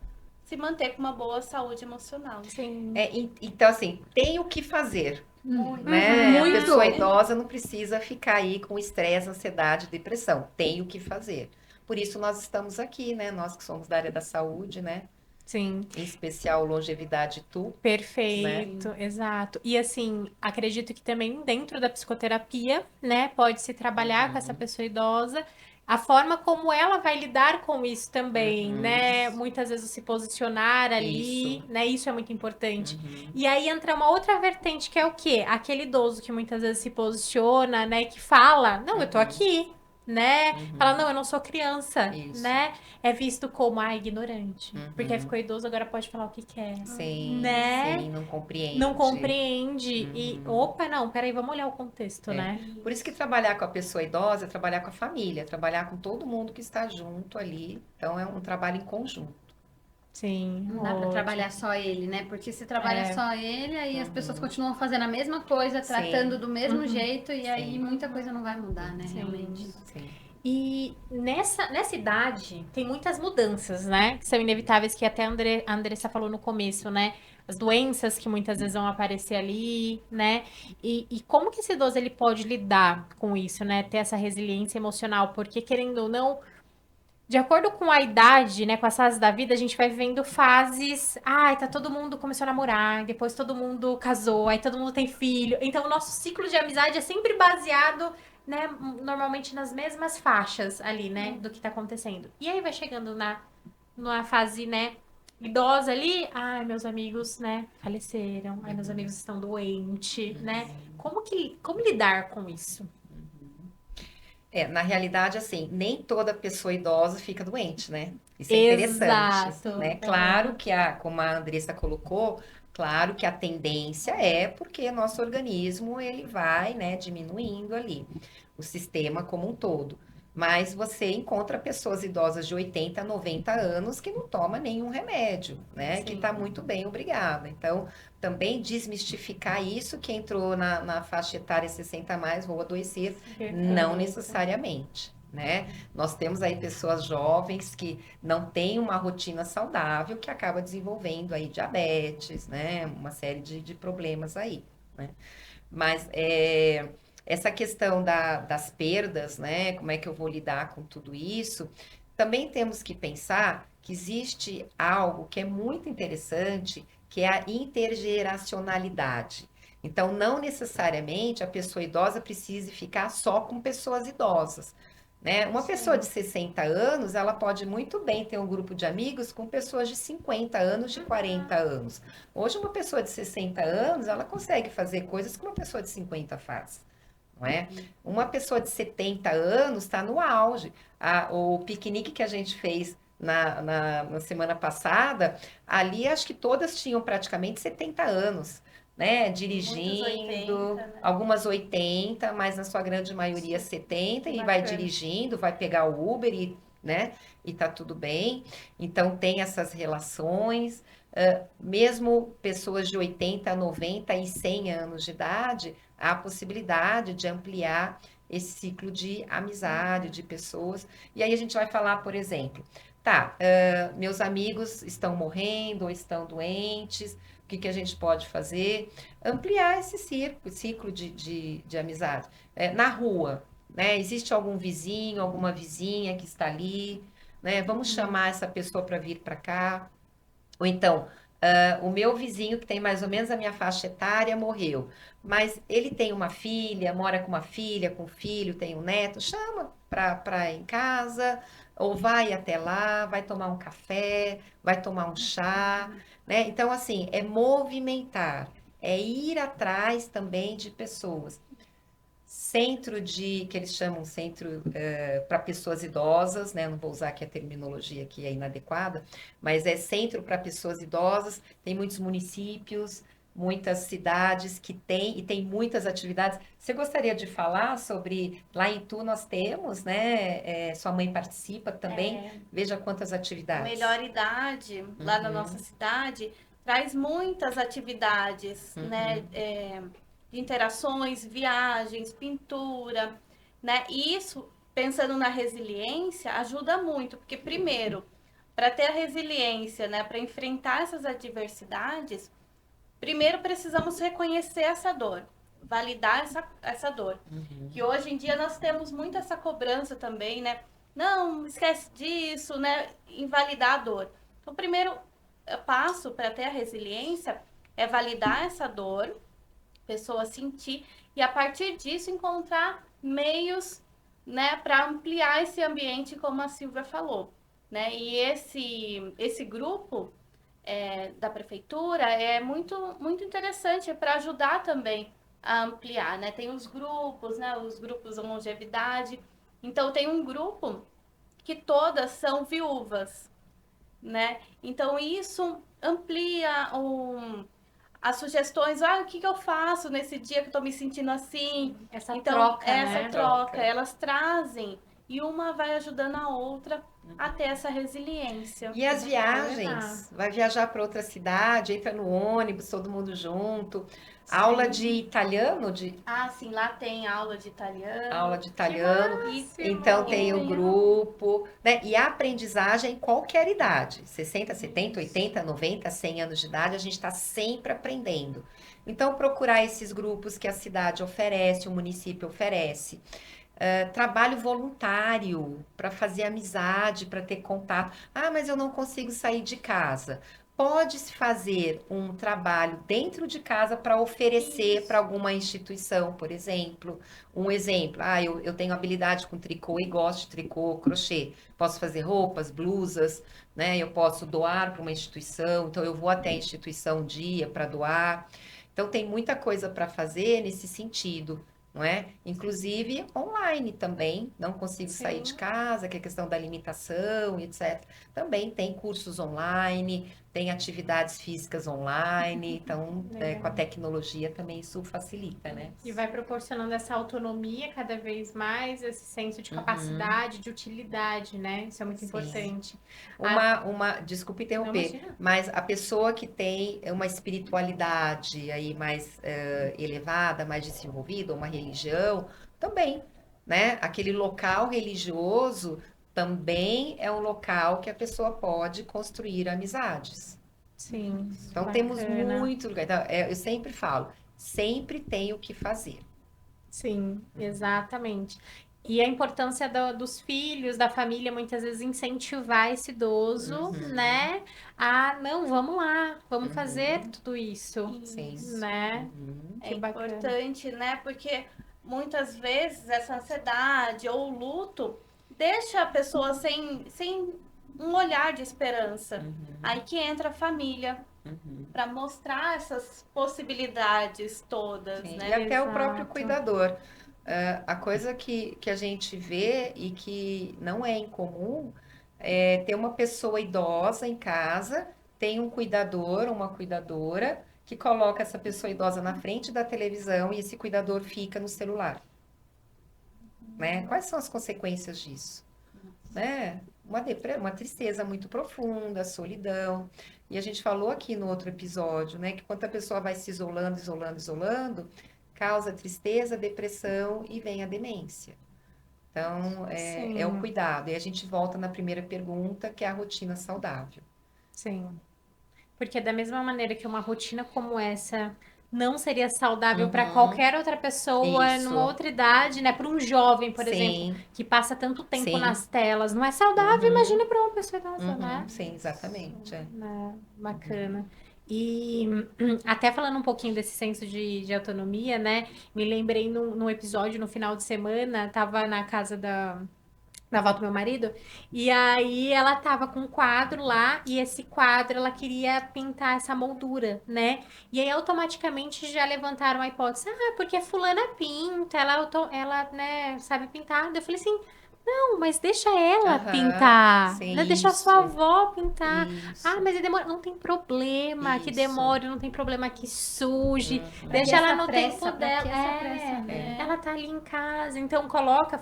se manter com uma boa saúde emocional. Sim. Então, assim, tem o que fazer. Muito. Né? Muito. A pessoa idosa não precisa ficar aí com estresse, ansiedade, depressão. Tem o que fazer. Por isso nós estamos aqui, né? Nós que somos da área da saúde, né? Sim. Em especial longevidade tu. Perfeito, né? Exato. E assim, acredito que também dentro da psicoterapia, né, pode-se trabalhar com essa pessoa idosa, a forma como ela vai lidar com isso também, né? Muitas vezes se posicionar ali, né? Isso é muito importante. E aí entra uma outra vertente que é o quê? Aquele idoso que muitas vezes se posiciona, né, que fala: "Não, eu tô aqui", né? Fala: "Não, eu não sou criança", né? É visto como ignorante. Porque ficou idoso, agora pode falar o que quer. Sim, né? sim, não compreende. Não compreende. E, opa, não, peraí, vamos olhar o contexto, né? Por isso que trabalhar com a pessoa idosa é trabalhar com a família, trabalhar com todo mundo que está junto ali. Então, é um trabalho em conjunto. Sim. Não dá para trabalhar só ele, né? Porque se trabalha só ele, aí as pessoas continuam fazendo a mesma coisa, tratando do mesmo jeito, e aí muita coisa não vai mudar, né? Realmente. Sim. E nessa idade tem muitas mudanças, né? Que são inevitáveis, que até a Andressa falou no começo, né? As doenças que muitas vezes vão aparecer ali, né? E como que esse idoso ele pode lidar com isso, né? Ter essa resiliência emocional, porque querendo ou não, de acordo com a idade, né, com as fases da vida, a gente vai vivendo fases. Ai, tá todo mundo começou a namorar, depois todo mundo casou, aí todo mundo tem filho. Então, o nosso ciclo de amizade é sempre baseado, né, normalmente nas mesmas faixas ali, né, do que tá acontecendo. E aí vai chegando numa fase, né, idosa ali. Ai, meus amigos, né, faleceram. Ai, meus amigos estão doentes, né? Como lidar com isso? Na realidade, assim, nem toda pessoa idosa fica doente, né? Isso é interessante, Exato. né? Claro que, como a Andressa colocou, claro que a tendência é porque nosso organismo, ele vai, né, diminuindo ali, o sistema como um todo. Mas você encontra pessoas idosas de 80, 90 anos que não tomam nenhum remédio, né? Sim. Que está muito bem, obrigada. Então, também desmistificar isso, que entrou na faixa etária 60 a mais, vou adoecer, não necessariamente, né? Nós temos aí pessoas jovens que não têm uma rotina saudável, que acaba desenvolvendo aí diabetes, né? Uma série de problemas aí, né? Mas essa questão das perdas, né? Como é que eu vou lidar com tudo isso? Também temos que pensar que existe algo que é muito interessante, que é a intergeracionalidade. Então, não necessariamente a pessoa idosa precise ficar só com pessoas idosas, né? Uma pessoa de 60 anos, ela pode muito bem ter um grupo de amigos com pessoas de 50 anos, de 40 anos. Hoje, uma pessoa de 60 anos, ela consegue fazer coisas que uma pessoa de 50 faz. Não é? Uma pessoa de 70 anos está no auge. O piquenique que a gente fez na semana passada, ali acho que todas tinham praticamente 70 anos, né? Dirigindo, 80, né? algumas 80, mas na sua grande maioria 70, e vai dirigindo, vai pegar o Uber, né? E tá tudo bem. Então tem essas relações. Mesmo pessoas de 80, 90 e 100 anos de idade, há a possibilidade de ampliar esse ciclo de amizade, de pessoas. E aí a gente vai falar, por exemplo, meus amigos estão morrendo ou estão doentes, o que a gente pode fazer? Ampliar esse ciclo de amizade. Na rua, né? Existe algum vizinho, alguma vizinha que está ali, né? Vamos chamar essa pessoa para vir para cá. Ou então, o meu vizinho, que tem mais ou menos a minha faixa etária, morreu. Mas ele tem uma filha, mora com uma filha, com um filho, tem um neto, chama para ir em casa, ou vai até lá, vai tomar um café, vai tomar um chá, né? Então, assim, é movimentar, é ir atrás também de pessoas. Centro que eles chamam centro para pessoas idosas, né? Não vou usar aqui a terminologia que é inadequada, mas é centro para pessoas idosas. Tem muitos municípios, muitas cidades que tem, e tem muitas atividades. Você gostaria de falar sobre, lá em Itu nós temos, né? Sua mãe participa também, veja quantas atividades. Melhor Idade, lá na nossa cidade, traz muitas atividades, né? De interações, viagens, pintura, né? E isso, pensando na resiliência, ajuda muito, porque primeiro, para ter a resiliência, né, para enfrentar essas adversidades, primeiro precisamos reconhecer essa dor, validar essa dor. Que hoje em dia nós temos muito essa cobrança também, né? Não, esquece disso, né? Invalidar a dor. Então, primeiro, passo para ter a resiliência é validar essa dor, pessoa sentir, e a partir disso encontrar meios, né, para ampliar esse ambiente, como a Silvia falou, né? E esse grupo da prefeitura é muito interessante para ajudar também a ampliar, né? Tem os grupos, né? Os grupos de longevidade. Então tem um grupo que todas são viúvas, né? Então isso amplia as sugestões, o que eu faço nesse dia que eu tô me sentindo assim? Essa Então, troca, essa né? troca, elas trazem e uma vai ajudando a outra a ter essa resiliência. E as viagens, vai viajar para outra cidade, entra no ônibus, todo mundo junto. Aula de italiano, sim, lá tem aula de italiano. aula de italiano. Então tem o grupo, né? E a aprendizagem em qualquer idade, 60, 70, 80, 90, 100 anos de idade, a gente está sempre aprendendo. Então procurar esses grupos que a cidade oferece, o município oferece. Trabalho voluntário para fazer amizade, para ter contato. Ah, mas eu não consigo sair de casa. Pode-se fazer um trabalho dentro de casa para oferecer para alguma instituição, por exemplo. Um exemplo, eu tenho habilidade com tricô e gosto de tricô, crochê. Posso fazer roupas, blusas, né? Eu posso doar para uma instituição, então eu vou até a instituição um dia para doar. Então tem muita coisa para fazer nesse sentido. Não é? Inclusive online também, não consigo sair de casa, que é questão da limitação, etc. Também tem cursos online, tem atividades físicas online, então com a tecnologia também isso facilita, né? E vai proporcionando essa autonomia cada vez mais, esse senso de capacidade, de utilidade, né? Isso é muito importante. Desculpa interromper, mas a pessoa que tem uma espiritualidade aí mais elevada, mais desenvolvida, uma religião, também, né? Aquele local religioso também é um local que a pessoa pode construir amizades. Sim. Então temos muito lugar. Então, eu sempre falo, sempre tem o que fazer. Sim, exatamente. E a importância dos filhos, da família, muitas vezes incentivar esse idoso, né? Não, vamos lá, vamos fazer tudo isso. Sim. Né? É importante, né? Porque muitas vezes essa ansiedade ou o luto deixa a pessoa sem um olhar de esperança. Aí que entra a família para mostrar essas possibilidades todas, né? E até o próprio cuidador. A coisa que a gente vê e que não é incomum é ter uma pessoa idosa em casa, tem um cuidador, uma cuidadora, que coloca essa pessoa idosa na frente da televisão e esse cuidador fica no celular. Né? Quais são as consequências disso? Né? Uma tristeza muito profunda, solidão. E a gente falou aqui no outro episódio, né, que quando a pessoa vai se isolando, causa tristeza, depressão e vem a demência. Então, é o cuidado. E a gente volta na primeira pergunta, que é a rotina saudável. Sim. Porque da mesma maneira que uma rotina como essa não seria saudável para qualquer outra pessoa, numa outra idade, né? Para um jovem, por exemplo, que passa tanto tempo nas telas. Não é saudável, imagina para uma pessoa idosa, né? Sim, exatamente. Bacana. E até falando um pouquinho desse senso de autonomia, né? Me lembrei num episódio no final de semana, tava na casa da avó do meu marido, e aí ela tava com um quadro lá, e esse quadro ela queria pintar essa moldura, né? E aí automaticamente já levantaram a hipótese, porque fulana pinta, ela, né, sabe pintar. Eu falei assim, não, mas deixa ela pintar, né? Deixa a sua avó pintar. Mas demora. Não tem problema que demore, não tem problema que suje. Deixa ela no tempo dela. Ela tá ali em casa, então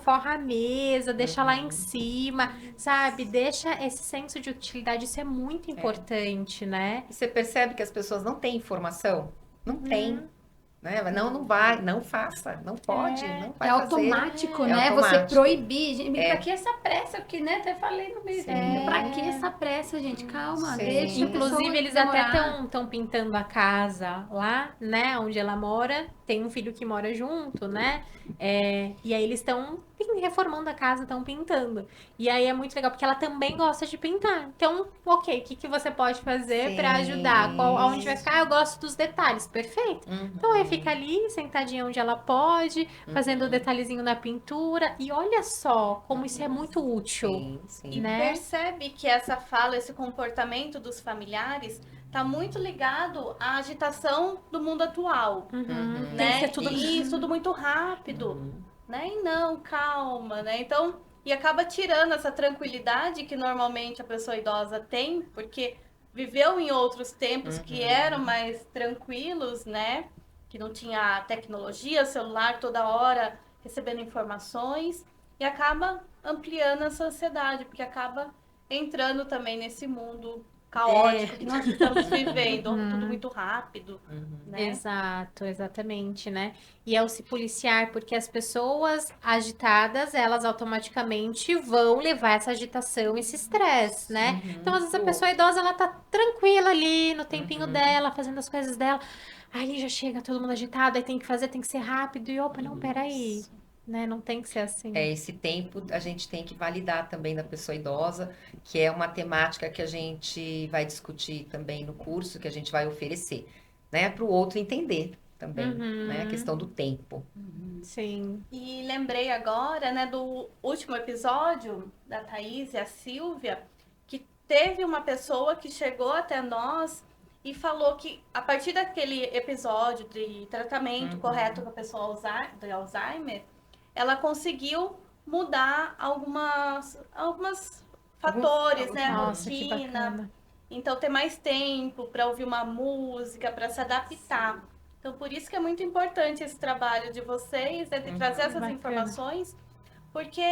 forra a mesa, deixa lá em cima, sabe? Deixa esse senso de utilidade, isso é muito importante, né? E você percebe que as pessoas não têm informação? Não tem. Né? Mas não vai, não faça, não pode, não vai É fazer. automático, É né? automático. Você proibir. Gente, pra que essa pressa? Porque, né? Até falei no meio. Sim. Pra que essa pressa, gente? Calma, Sim. deixa a pessoa Inclusive, eles até demorar. estão pintando a casa lá, né? Onde ela mora. Tem um filho que mora junto, né? E aí eles estão reformando a casa, estão pintando. E aí é muito legal, porque ela também gosta de pintar. Então, ok, o que você pode fazer pra ajudar? Aonde vai ficar? Eu gosto dos detalhes. Perfeito. Então, aí fica ali, sentadinha onde ela pode, fazendo o detalhezinho na pintura. E olha só como isso é muito útil. Sim, sim. E né? percebe que essa fala, esse comportamento dos familiares está muito ligado à agitação do mundo atual, Tem né? que ser tudo E tudo muito rápido, né? E não, calma, né? Então, e acaba tirando essa tranquilidade que normalmente a pessoa idosa tem, porque viveu em outros tempos que eram mais tranquilos, né? Que não tinha tecnologia, celular toda hora recebendo informações, e acaba ampliando essa ansiedade, porque acaba entrando também nesse mundo caótico que nós estamos vivendo, tudo muito rápido, né? Exato, exatamente, né? E ao se policiar, porque as pessoas agitadas, elas automaticamente vão levar essa agitação, esse estresse, né? Então, às vezes a pessoa idosa, ela tá tranquila ali, no tempinho dela, fazendo as coisas dela. Aí já chega todo mundo agitado, aí tem que fazer, tem que ser rápido. E opa, não, peraí, né? Não tem que ser assim. Esse tempo a gente tem que validar também da pessoa idosa, que é uma temática que a gente vai discutir também no curso que a gente vai oferecer, né? Para o outro entender também, né? A questão do tempo. Sim. E lembrei agora, né, do último episódio da Thaís e a Silvia, que teve uma pessoa que chegou até nós e falou que a partir daquele episódio de tratamento correto com a pessoa de Alzheimer, ela conseguiu mudar algumas fatores, né, a Nossa, que rotina. bacana. Então, ter mais tempo para ouvir uma música, para se adaptar. Então, por isso que é muito importante esse trabalho de vocês, né, de trazer essas Bacana. informações, porque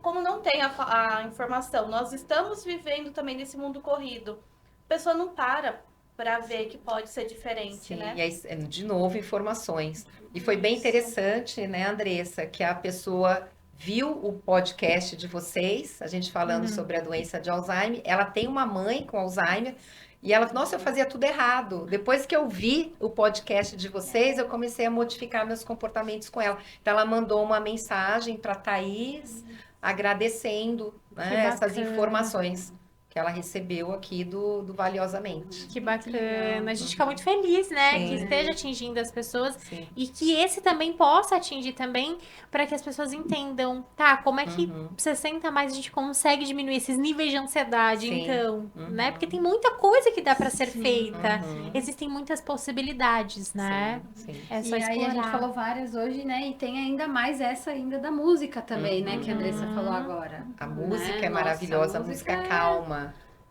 como não tem a informação, nós estamos vivendo também nesse mundo corrido. A pessoa não para ver que pode ser diferente, Sim, né? e aí, de novo, informações. E foi bem interessante, né, Andressa, que a pessoa viu o podcast de vocês, a gente falando sobre a doença de Alzheimer. Ela tem uma mãe com Alzheimer e ela, nossa, eu fazia tudo errado. Depois que eu vi o podcast de vocês, eu comecei a modificar meus comportamentos com ela. Então, ela mandou uma mensagem para a Thaís, agradecendo, né, essas informações que ela recebeu aqui do Valiosamente. Que bacana. A gente fica muito feliz, né? Sim. Que esteja atingindo as pessoas Sim. e que esse também possa atingir também para que as pessoas entendam, tá? Como é que 60 a mais a gente consegue diminuir esses níveis de ansiedade, Sim. então, né? Porque tem muita coisa que dá para ser feita. Existem muitas possibilidades, né? Sim. É só E aí a gente explorar. falou várias hoje, né? E tem ainda mais essa ainda da música também, né? Que a Andressa falou agora. A música Né? é maravilhosa, Nossa, a música é- calma.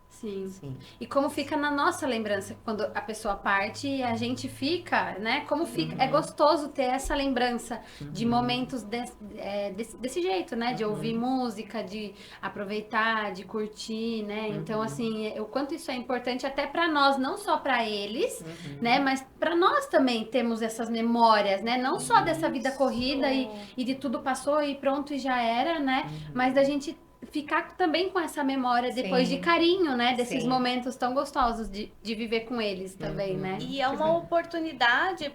Sim. Sim. E como fica na nossa lembrança quando a pessoa parte e a gente fica, né? Como fica. É gostoso ter essa lembrança de momentos desse jeito, né? De ouvir música, de aproveitar, de curtir, né? Então, assim, o quanto isso é importante até para nós, não só para eles, né? Mas para nós também temos essas memórias, né? Não só dessa vida corrida e de tudo passou e pronto e já era, né? Mas da gente ficar também com essa memória depois Sim. de carinho, né? Desses Sim. momentos tão gostosos de viver com eles também, né? E é uma oportunidade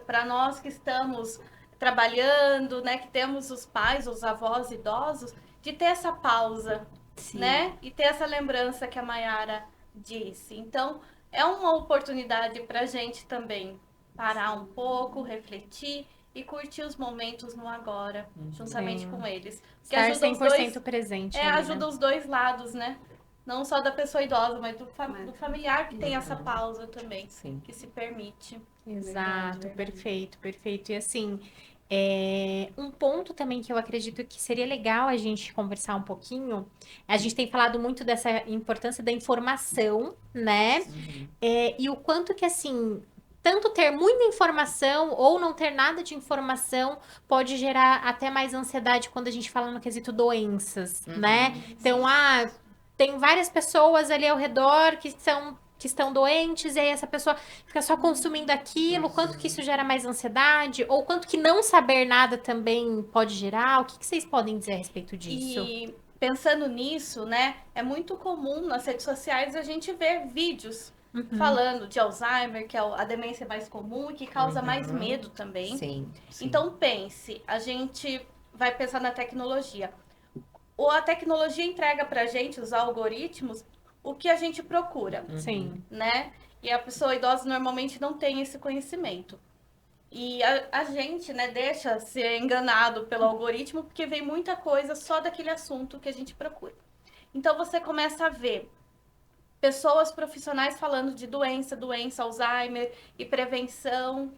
para nós que estamos trabalhando, né? Que temos os pais, os avós idosos, de ter essa pausa, Sim. né? E ter essa lembrança que a Mayara disse. Então, é uma oportunidade para a gente também parar um pouco, refletir e curtir os momentos no agora, juntamente Sim. com eles. Que Estar ajuda os 100% dois, presente. ali, né? ajuda os dois lados, né? Não só da pessoa idosa, mas do familiar que tem essa pausa também, Sim. que se permite. Exato, perfeito, perfeito. E assim, um ponto também que eu acredito que seria legal a gente conversar um pouquinho, a gente tem falado muito dessa importância da informação, né? E o quanto que, assim, tanto ter muita informação ou não ter nada de informação pode gerar até mais ansiedade quando a gente fala no quesito doenças, né? Então, tem várias pessoas ali ao redor que que estão doentes, e aí essa pessoa fica só consumindo aquilo, quanto que isso gera mais ansiedade, ou quanto que não saber nada também pode gerar? O que que vocês podem dizer a respeito disso? E pensando nisso, né, é muito comum nas redes sociais a gente ver vídeos falando de Alzheimer, que é a demência mais comum e que causa mais medo também. Sim. Então pense, a gente vai pensar na tecnologia. Ou a tecnologia entrega pra gente, os algoritmos, o que a gente procura, Sim. né? E a pessoa idosa normalmente não tem esse conhecimento. E a gente, né, deixa ser enganado pelo algoritmo porque vem muita coisa só daquele assunto que a gente procura. Então você começa a ver pessoas profissionais falando de doença, Alzheimer e prevenção,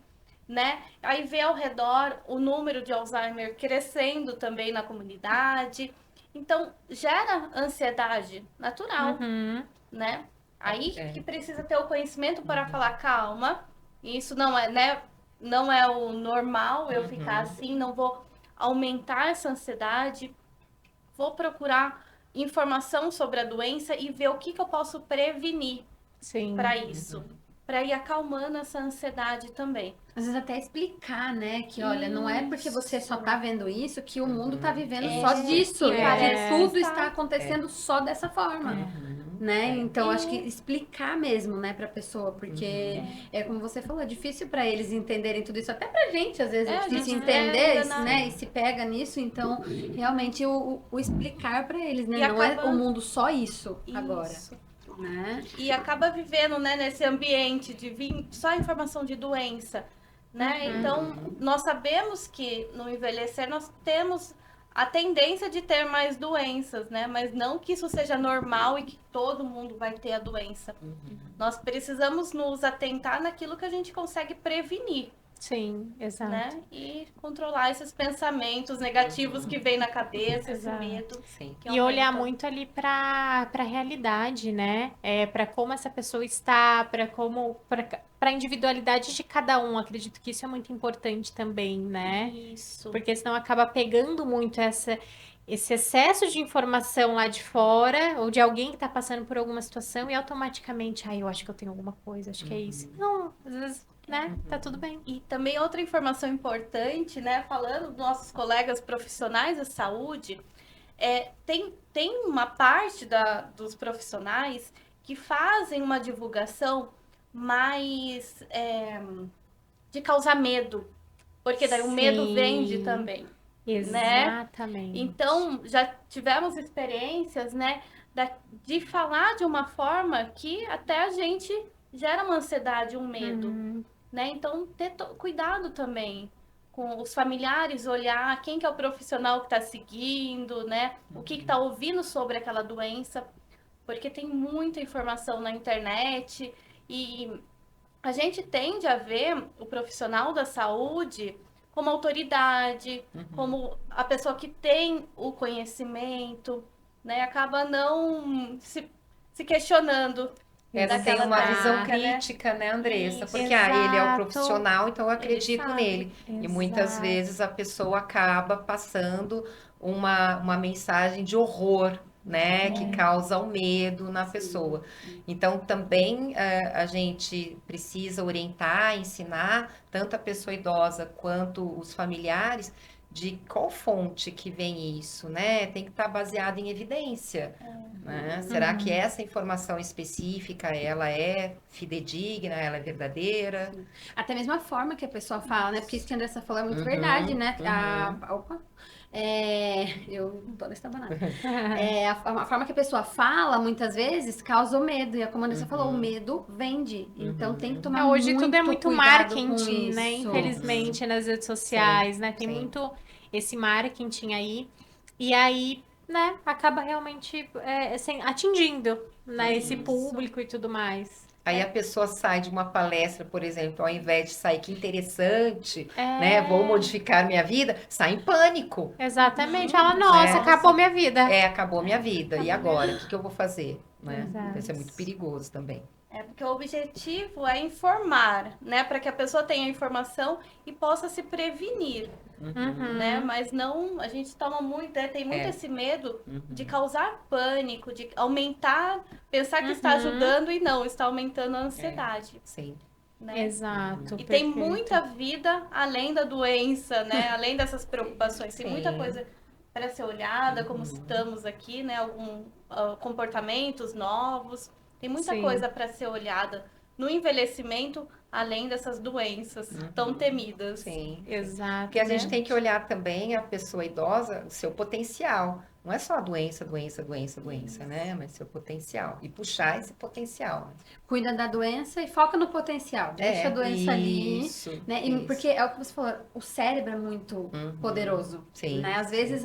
né? Aí vê ao redor o número de Alzheimer crescendo também na comunidade. Então gera ansiedade natural, né? Aí que precisa ter o conhecimento para falar, calma, isso não é, né? Não é o normal eu ficar assim, não vou aumentar essa ansiedade, vou procurar informação sobre a doença e ver o que eu posso prevenir para isso, para ir acalmando essa ansiedade também. Às vezes até explicar, né, que olha, não é porque você só tá vendo isso que o mundo tá vivendo só disso, que tudo está acontecendo só dessa forma. Né? Então, acho que explicar mesmo, né, pra pessoa, porque é como você falou, é difícil pra eles entenderem tudo isso, até pra gente, às vezes, é difícil entender, né, e se pega nisso, então, realmente, o explicar pra eles, né, não é o mundo só isso agora. Né? E acaba vivendo, né, nesse ambiente de vir só informação de doença, né? Então, nós sabemos que no envelhecer nós temos a tendência de ter mais doenças, né? Mas não que isso seja normal e que todo mundo vai ter a doença. Nós precisamos nos atentar naquilo que a gente consegue prevenir. Sim, exato. Né? E controlar esses pensamentos negativos que vem na cabeça, esse medo. Sim. E olhar muito ali para a realidade, né? Para como essa pessoa está, para a individualidade de cada um. Acredito que isso é muito importante também, né? Isso. Porque senão acaba pegando muito esse excesso de informação lá de fora, ou de alguém que está passando por alguma situação, e automaticamente, eu acho que eu tenho alguma coisa, acho que é isso. Não, às vezes, né? Tá tudo bem. E também outra informação importante, né? Falando dos nossos colegas profissionais da saúde, tem uma parte dos profissionais que fazem uma divulgação mais de causar medo. Porque daí o medo vende também. Exatamente. Né? Então, já tivemos experiências, né? De falar de uma forma que até a gente gera uma ansiedade, um medo. Né? Então, ter cuidado também com os familiares, olhar quem que é o profissional que está seguindo, né? O que está ouvindo sobre aquela doença, porque tem muita informação na internet e a gente tende a ver o profissional da saúde como autoridade, como a pessoa que tem o conhecimento, né? Acaba não se questionando. Tem uma visão crítica, né, Andressa? Isso, porque ele é o profissional, então eu acredito nele. Exato. E muitas vezes a pessoa acaba passando uma mensagem de horror, né, que causa o medo na pessoa. Então também a gente precisa orientar, ensinar tanto a pessoa idosa quanto os familiares de qual fonte que vem isso, né? Tem que estar baseado em evidência, né? Será que essa informação específica, ela é fidedigna, ela é verdadeira? Até mesmo a forma que a pessoa fala, né? Porque isso que a Andressa falou é muito verdade, né? Eu tô estabanada. A forma que a pessoa fala, muitas vezes, causa o medo. E como a Andressa falou, o medo vende. Então tem que tomar hoje muito tudo é muito cuidado marketing, com né? isso. Infelizmente, nas redes sociais, né? Tem muito esse marketing aí. E aí, né? Acaba realmente atingindo, né? Esse público e tudo mais. Aí a pessoa sai de uma palestra, por exemplo, ao invés de sair, que interessante, né? Vou modificar minha vida, sai em pânico. Exatamente. Fala, nossa, acabou minha vida. Acabou minha vida. E agora? O que eu vou fazer? Né? Isso é muito perigoso também. É porque o objetivo é informar, né? Para que a pessoa tenha informação e possa se prevenir, né? Mas não, a gente toma muito, né? Tem muito esse medo de causar pânico, de aumentar, pensar que está ajudando e não, está aumentando a ansiedade. Sim. Né? Exato. E tem muita vida além da doença, né? Além dessas preocupações. Tem muita coisa para ser olhada, como citamos aqui, né? Comportamentos novos. Tem muita coisa para ser olhada no envelhecimento, além dessas doenças tão temidas. Sim. Exato. Porque a gente tem que olhar também a pessoa idosa, o seu potencial. Não é só a doença, né? Mas seu potencial. E puxar esse potencial. Cuida da doença e foca no potencial. Deixa a doença ali. Né? Porque é o que você falou, o cérebro é muito poderoso. Sim. Né? Às vezes,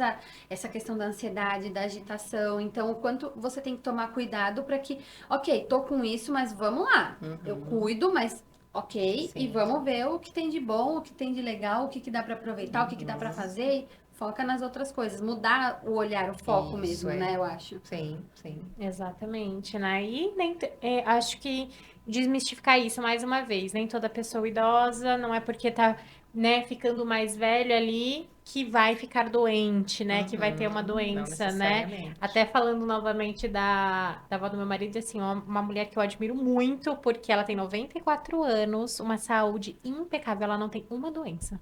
essa questão da ansiedade, da agitação. Então, o quanto você tem que tomar cuidado para que, ok, tô com isso, mas vamos lá. Eu cuido, mas ok. Sim. E vamos ver o que tem de bom, o que tem de legal, o que dá para aproveitar, o que dá para fazer. Foca nas outras coisas, mudar o olhar, o foco mesmo, né, eu acho. Sim, sim. Exatamente, né? E acho que desmistificar isso mais uma vez, nem toda pessoa idosa, não é porque tá, né, ficando mais velho ali que vai ficar doente, né? Que vai ter uma doença, né? Até falando novamente da avó do meu marido, assim, uma mulher que eu admiro muito, porque ela tem 94 anos, uma saúde impecável, ela não tem uma doença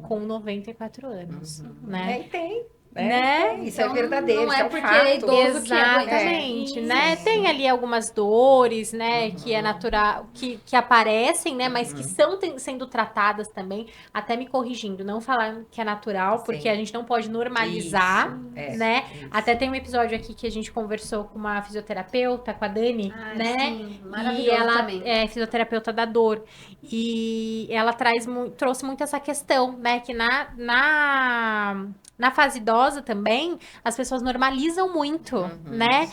com 94 anos, né? E tem. Né? Isso então, é verdadeiro, não é porque fato. é idoso Exatamente, que né? Tem ali algumas dores, né? Que é natural, que aparecem, né? Mas que são sendo tratadas também. Até me corrigindo, não falar que é natural, porque a gente não pode normalizar, né? Até tem um episódio aqui que a gente conversou com uma fisioterapeuta, com a Dani, né? Sim, E ela também. é fisioterapeuta da dor. E ela trouxe muito essa questão, né? Que na fase idosa também, as pessoas normalizam muito, né?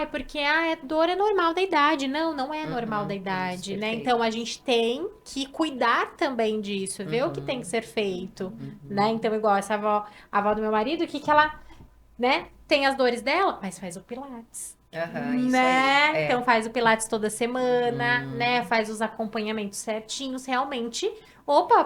Porque dor é normal da idade. Não, não é normal da idade, né? Então, a gente tem que cuidar também disso, ver o que tem que ser feito, né? Então, igual essa avó, a avó do meu marido, o que ela, né? Tem as dores dela, mas faz o Pilates. Né? Então, faz o Pilates toda semana, né? Faz os acompanhamentos certinhos, realmente.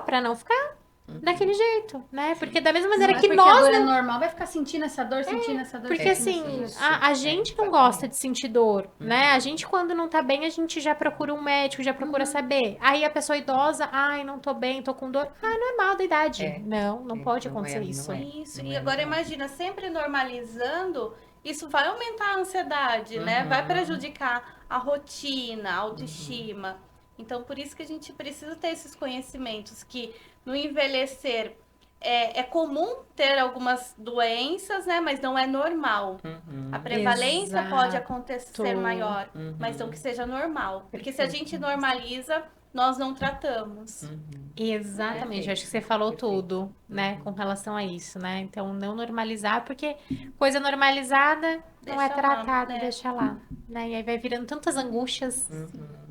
Para não ficar daquele jeito, né? Porque da mesma maneira que nós... a dor é normal, vai ficar sentindo essa dor, sentindo essa dor. Porque assim, a gente não gosta de sentir dor, né? A gente quando não tá bem, a gente já procura um médico, já procura saber. Aí a pessoa idosa, não tô bem, tô com dor. Normal da idade. Não pode acontecer isso. Isso, e agora imagina, sempre normalizando, isso vai aumentar a ansiedade, né? Vai prejudicar a rotina, a autoestima. Então, por isso que a gente precisa ter esses conhecimentos que no envelhecer é comum ter algumas doenças, né? Mas não é normal. A prevalência pode acontecer maior, mas não que seja normal. Porque se a gente normaliza, nós não tratamos. Exatamente, acho que você falou tudo, né? Com relação a isso, né? Então, não normalizar, porque coisa normalizada não é tratada, deixa lá. Né? E aí vai virando tantas angústias.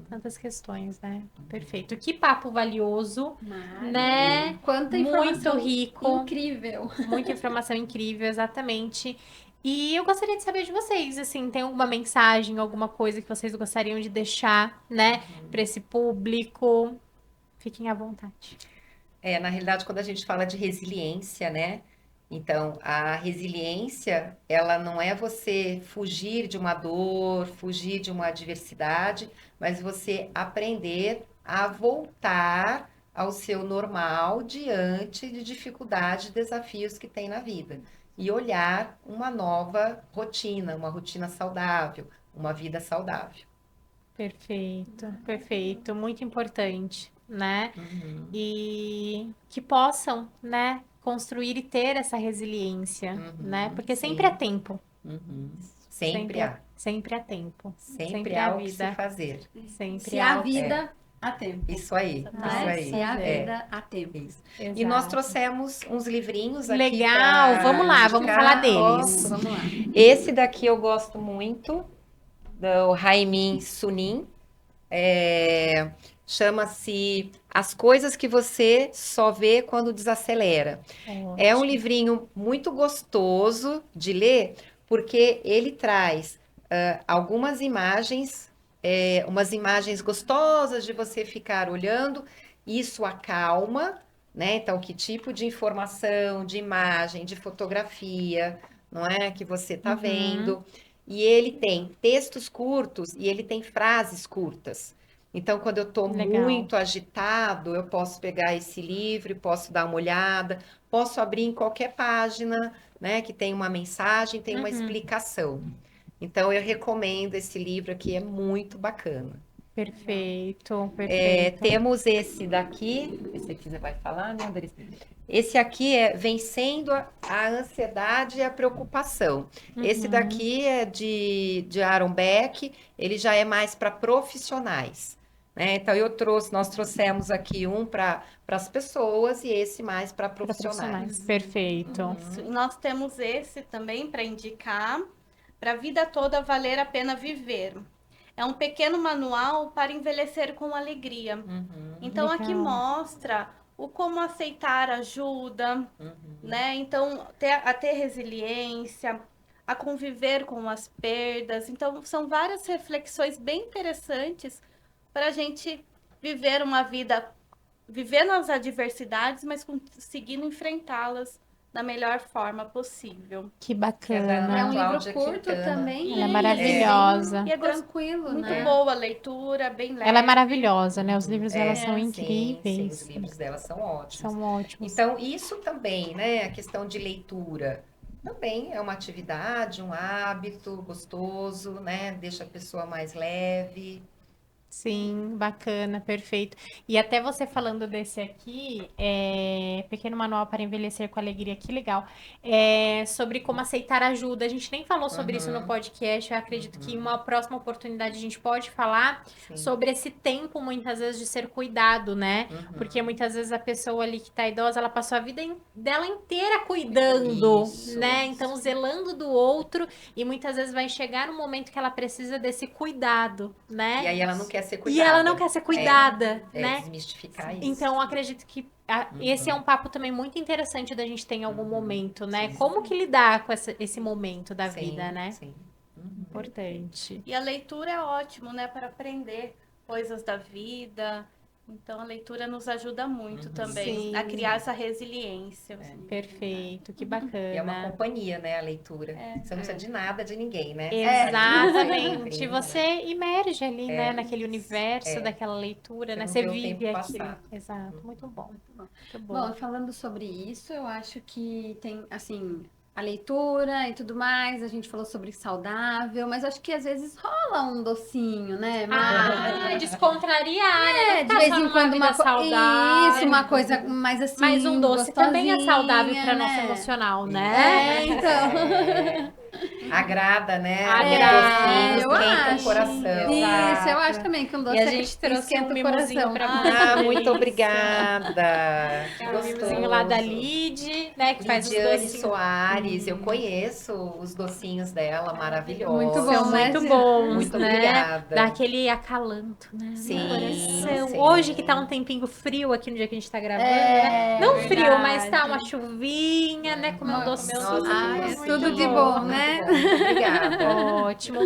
Tantas questões, né? Perfeito. Que papo valioso, né? Quanta informação muito rico. Incrível. Muita informação incrível, exatamente. E eu gostaria de saber de vocês, assim, tem alguma mensagem, alguma coisa que vocês gostariam de deixar, né? Para esse público? Fiquem à vontade. Na realidade, quando a gente fala de resiliência, né? Então, a resiliência, ela não é você fugir de uma dor, fugir de uma adversidade, mas você aprender a voltar ao seu normal diante de dificuldades, desafios que tem na vida. E olhar uma nova rotina, uma rotina saudável, uma vida saudável. Perfeito, perfeito. Muito importante, né? E que possam, né? Construir e ter essa resiliência, né? Porque sempre há tempo. Sempre há. Sempre há tempo. Sempre há o que se fazer. Sempre se há vida, há tempo. Isso aí. Isso aí. Se há vida, há tempo. Isso. E nós trouxemos uns livrinhos aqui. Legal, vamos lá, vamos falar deles. Vamos lá. Esse daqui eu gosto muito, do Raimin Sunim. Chama-se As Coisas que Você Só Vê Quando Desacelera. É um livrinho muito gostoso de ler, porque ele traz algumas imagens umas imagens gostosas de você ficar olhando, isso acalma, né? Então, que tipo de informação, de imagem, de fotografia, não é, que você está vendo. E ele tem textos curtos e ele tem frases curtas. Então, quando eu estou muito agitado, eu posso pegar esse livro, posso dar uma olhada, posso abrir em qualquer página, né, que tem uma mensagem, tem uma explicação. Então, eu recomendo esse livro aqui, é muito bacana. Perfeito, perfeito. Temos esse daqui, esse aqui você vai falar, né, Andressa? Esse aqui é Vencendo a Ansiedade e a Preocupação. Esse daqui é de Aaron Beck, ele já é mais para profissionais, né? Então, nós trouxemos aqui um para as pessoas e esse mais para profissionais. Perfeito. Isso. E nós temos esse também para indicar, para a vida toda valer a pena viver. É um pequeno manual para envelhecer com alegria. Então, aqui mostra o como aceitar ajuda, né? Então, a ter resiliência, a conviver com as perdas. Então, são várias reflexões bem interessantes para a gente viver uma vida, vivendo as adversidades, mas conseguindo enfrentá-las da melhor forma possível. Que bacana. É um livro Cláudia curto Quintana. também. Ela é maravilhosa. E é Tranquilo, muito né? boa a leitura, bem leve. Ela é maravilhosa, né? Os livros dela são Sim, incríveis. os livros dela são ótimos. São ótimos. Então, isso também, né? A questão de leitura também é uma atividade, um hábito gostoso, né? Deixa a pessoa mais leve. Sim, bacana, perfeito. E até você falando desse aqui, Pequeno Manual para Envelhecer com Alegria, que legal. Sobre como aceitar ajuda. A gente nem falou sobre isso no podcast. Eu acredito que em uma próxima oportunidade a gente pode falar sobre esse tempo, muitas vezes, de ser cuidado, né? Porque muitas vezes a pessoa ali que tá idosa, ela passou a vida dela inteira cuidando, Isso, né? Então, zelando do outro. E muitas vezes vai chegar um momento que ela precisa desse cuidado, né? E aí ela não quer ser cuidada. E ela não quer ser cuidada, né? Desmistificar isso. Então, eu acredito que esse é um papo também muito interessante da gente ter em algum momento, né? Como que lidar com esse momento da vida, né? Sim. Importante. E a leitura é ótimo, né, para aprender coisas da vida. Então, a leitura nos ajuda muito também a criar essa resiliência. Perfeito, que E é uma bacana. companhia, né, a leitura. Você não precisa de nada de ninguém, né? Exatamente. Você imerge ali, né, naquele universo daquela leitura, né? não Você vê o vive tempo aquilo. passar. Exato, muito bom. Muito bom. Bom, falando sobre isso, eu acho que tem, assim, a leitura e tudo mais, a gente falou sobre saudável, mas acho que às vezes rola um docinho, né? Descontrariar, né? De vez em quando uma saudável. Isso, uma coisa mais assim, Mas um doce também é saudável para né? nosso emocional, né? Então. Agrada, né? Agrada, Eu esquenta o coração. Isso, eu acho também que um doce E a gente trouxe esquenta um o mimosinho coração. pra você. Muito obrigada. O mimosinho lá da Lid, né? Que faz os Lidiane docinhos. Soares, eu conheço os docinhos dela, maravilhosos. Muito bom, São né? muito bons, Muito né? obrigada. Dá aquele acalanto, né? Sim, No coração. sim. Hoje que tá um tempinho frio aqui no dia que a gente tá gravando, né? Não verdade. frio, mas tá uma chuvinha, né? Comer um docinho. Tudo de bom, né? Muito obrigada. Ótimo.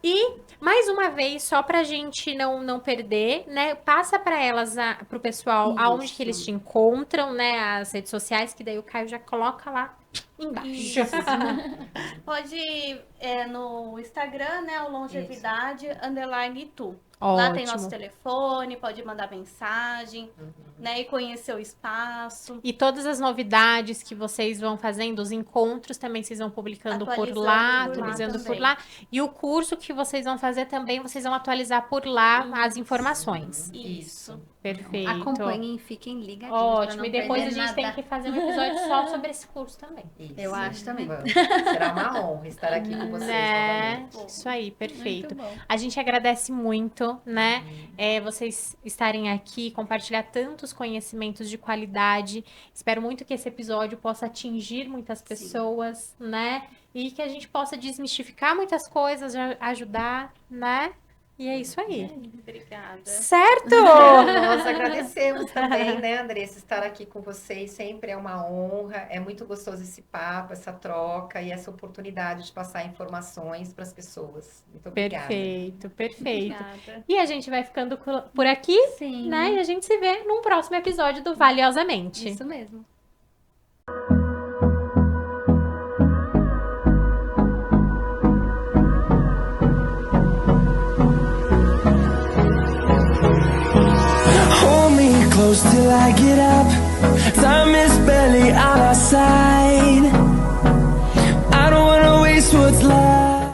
E, mais uma vez, só pra gente não perder, né? Passa pra elas, pro pessoal, aonde que eles te encontram, né? As redes sociais, que daí o Caio já coloca lá embaixo. Pode ir no Instagram, né, o longevidade _tu. Ótimo. Lá tem nosso telefone, pode mandar mensagem, né, e conhecer o espaço. E todas as novidades que vocês vão fazendo, os encontros também vocês vão publicando por Atualizando lá, por lá atualizando por também. lá. E o curso que vocês vão fazer também, vocês vão atualizar por lá as informações. Isso. Perfeito. Acompanhem e fiquem ligadinhos. Ótimo. pra E não depois a perder gente tem nada. que fazer um episódio só sobre esse curso também. Isso. Eu acho também. Vamos. Será uma honra estar aqui com vocês Né? novamente. Isso aí, perfeito. Muito bom. A gente agradece muito, né? Vocês estarem aqui, compartilhar tantos conhecimentos de qualidade. Espero muito que esse episódio possa atingir muitas pessoas, né? E que a gente possa desmistificar muitas coisas, ajudar, né? E é isso aí. Obrigada. Certo? Nós agradecemos também, né, Andressa, estar aqui com vocês. Sempre é uma honra. É muito gostoso esse papo, essa troca e essa oportunidade de passar informações para as pessoas. Muito obrigada. Perfeito, perfeito. Obrigada. E a gente vai ficando por aqui, Sim. né? E a gente se vê num próximo episódio do Valiosamente. Isso mesmo. Hold me close till I get up. Time is barely on our side.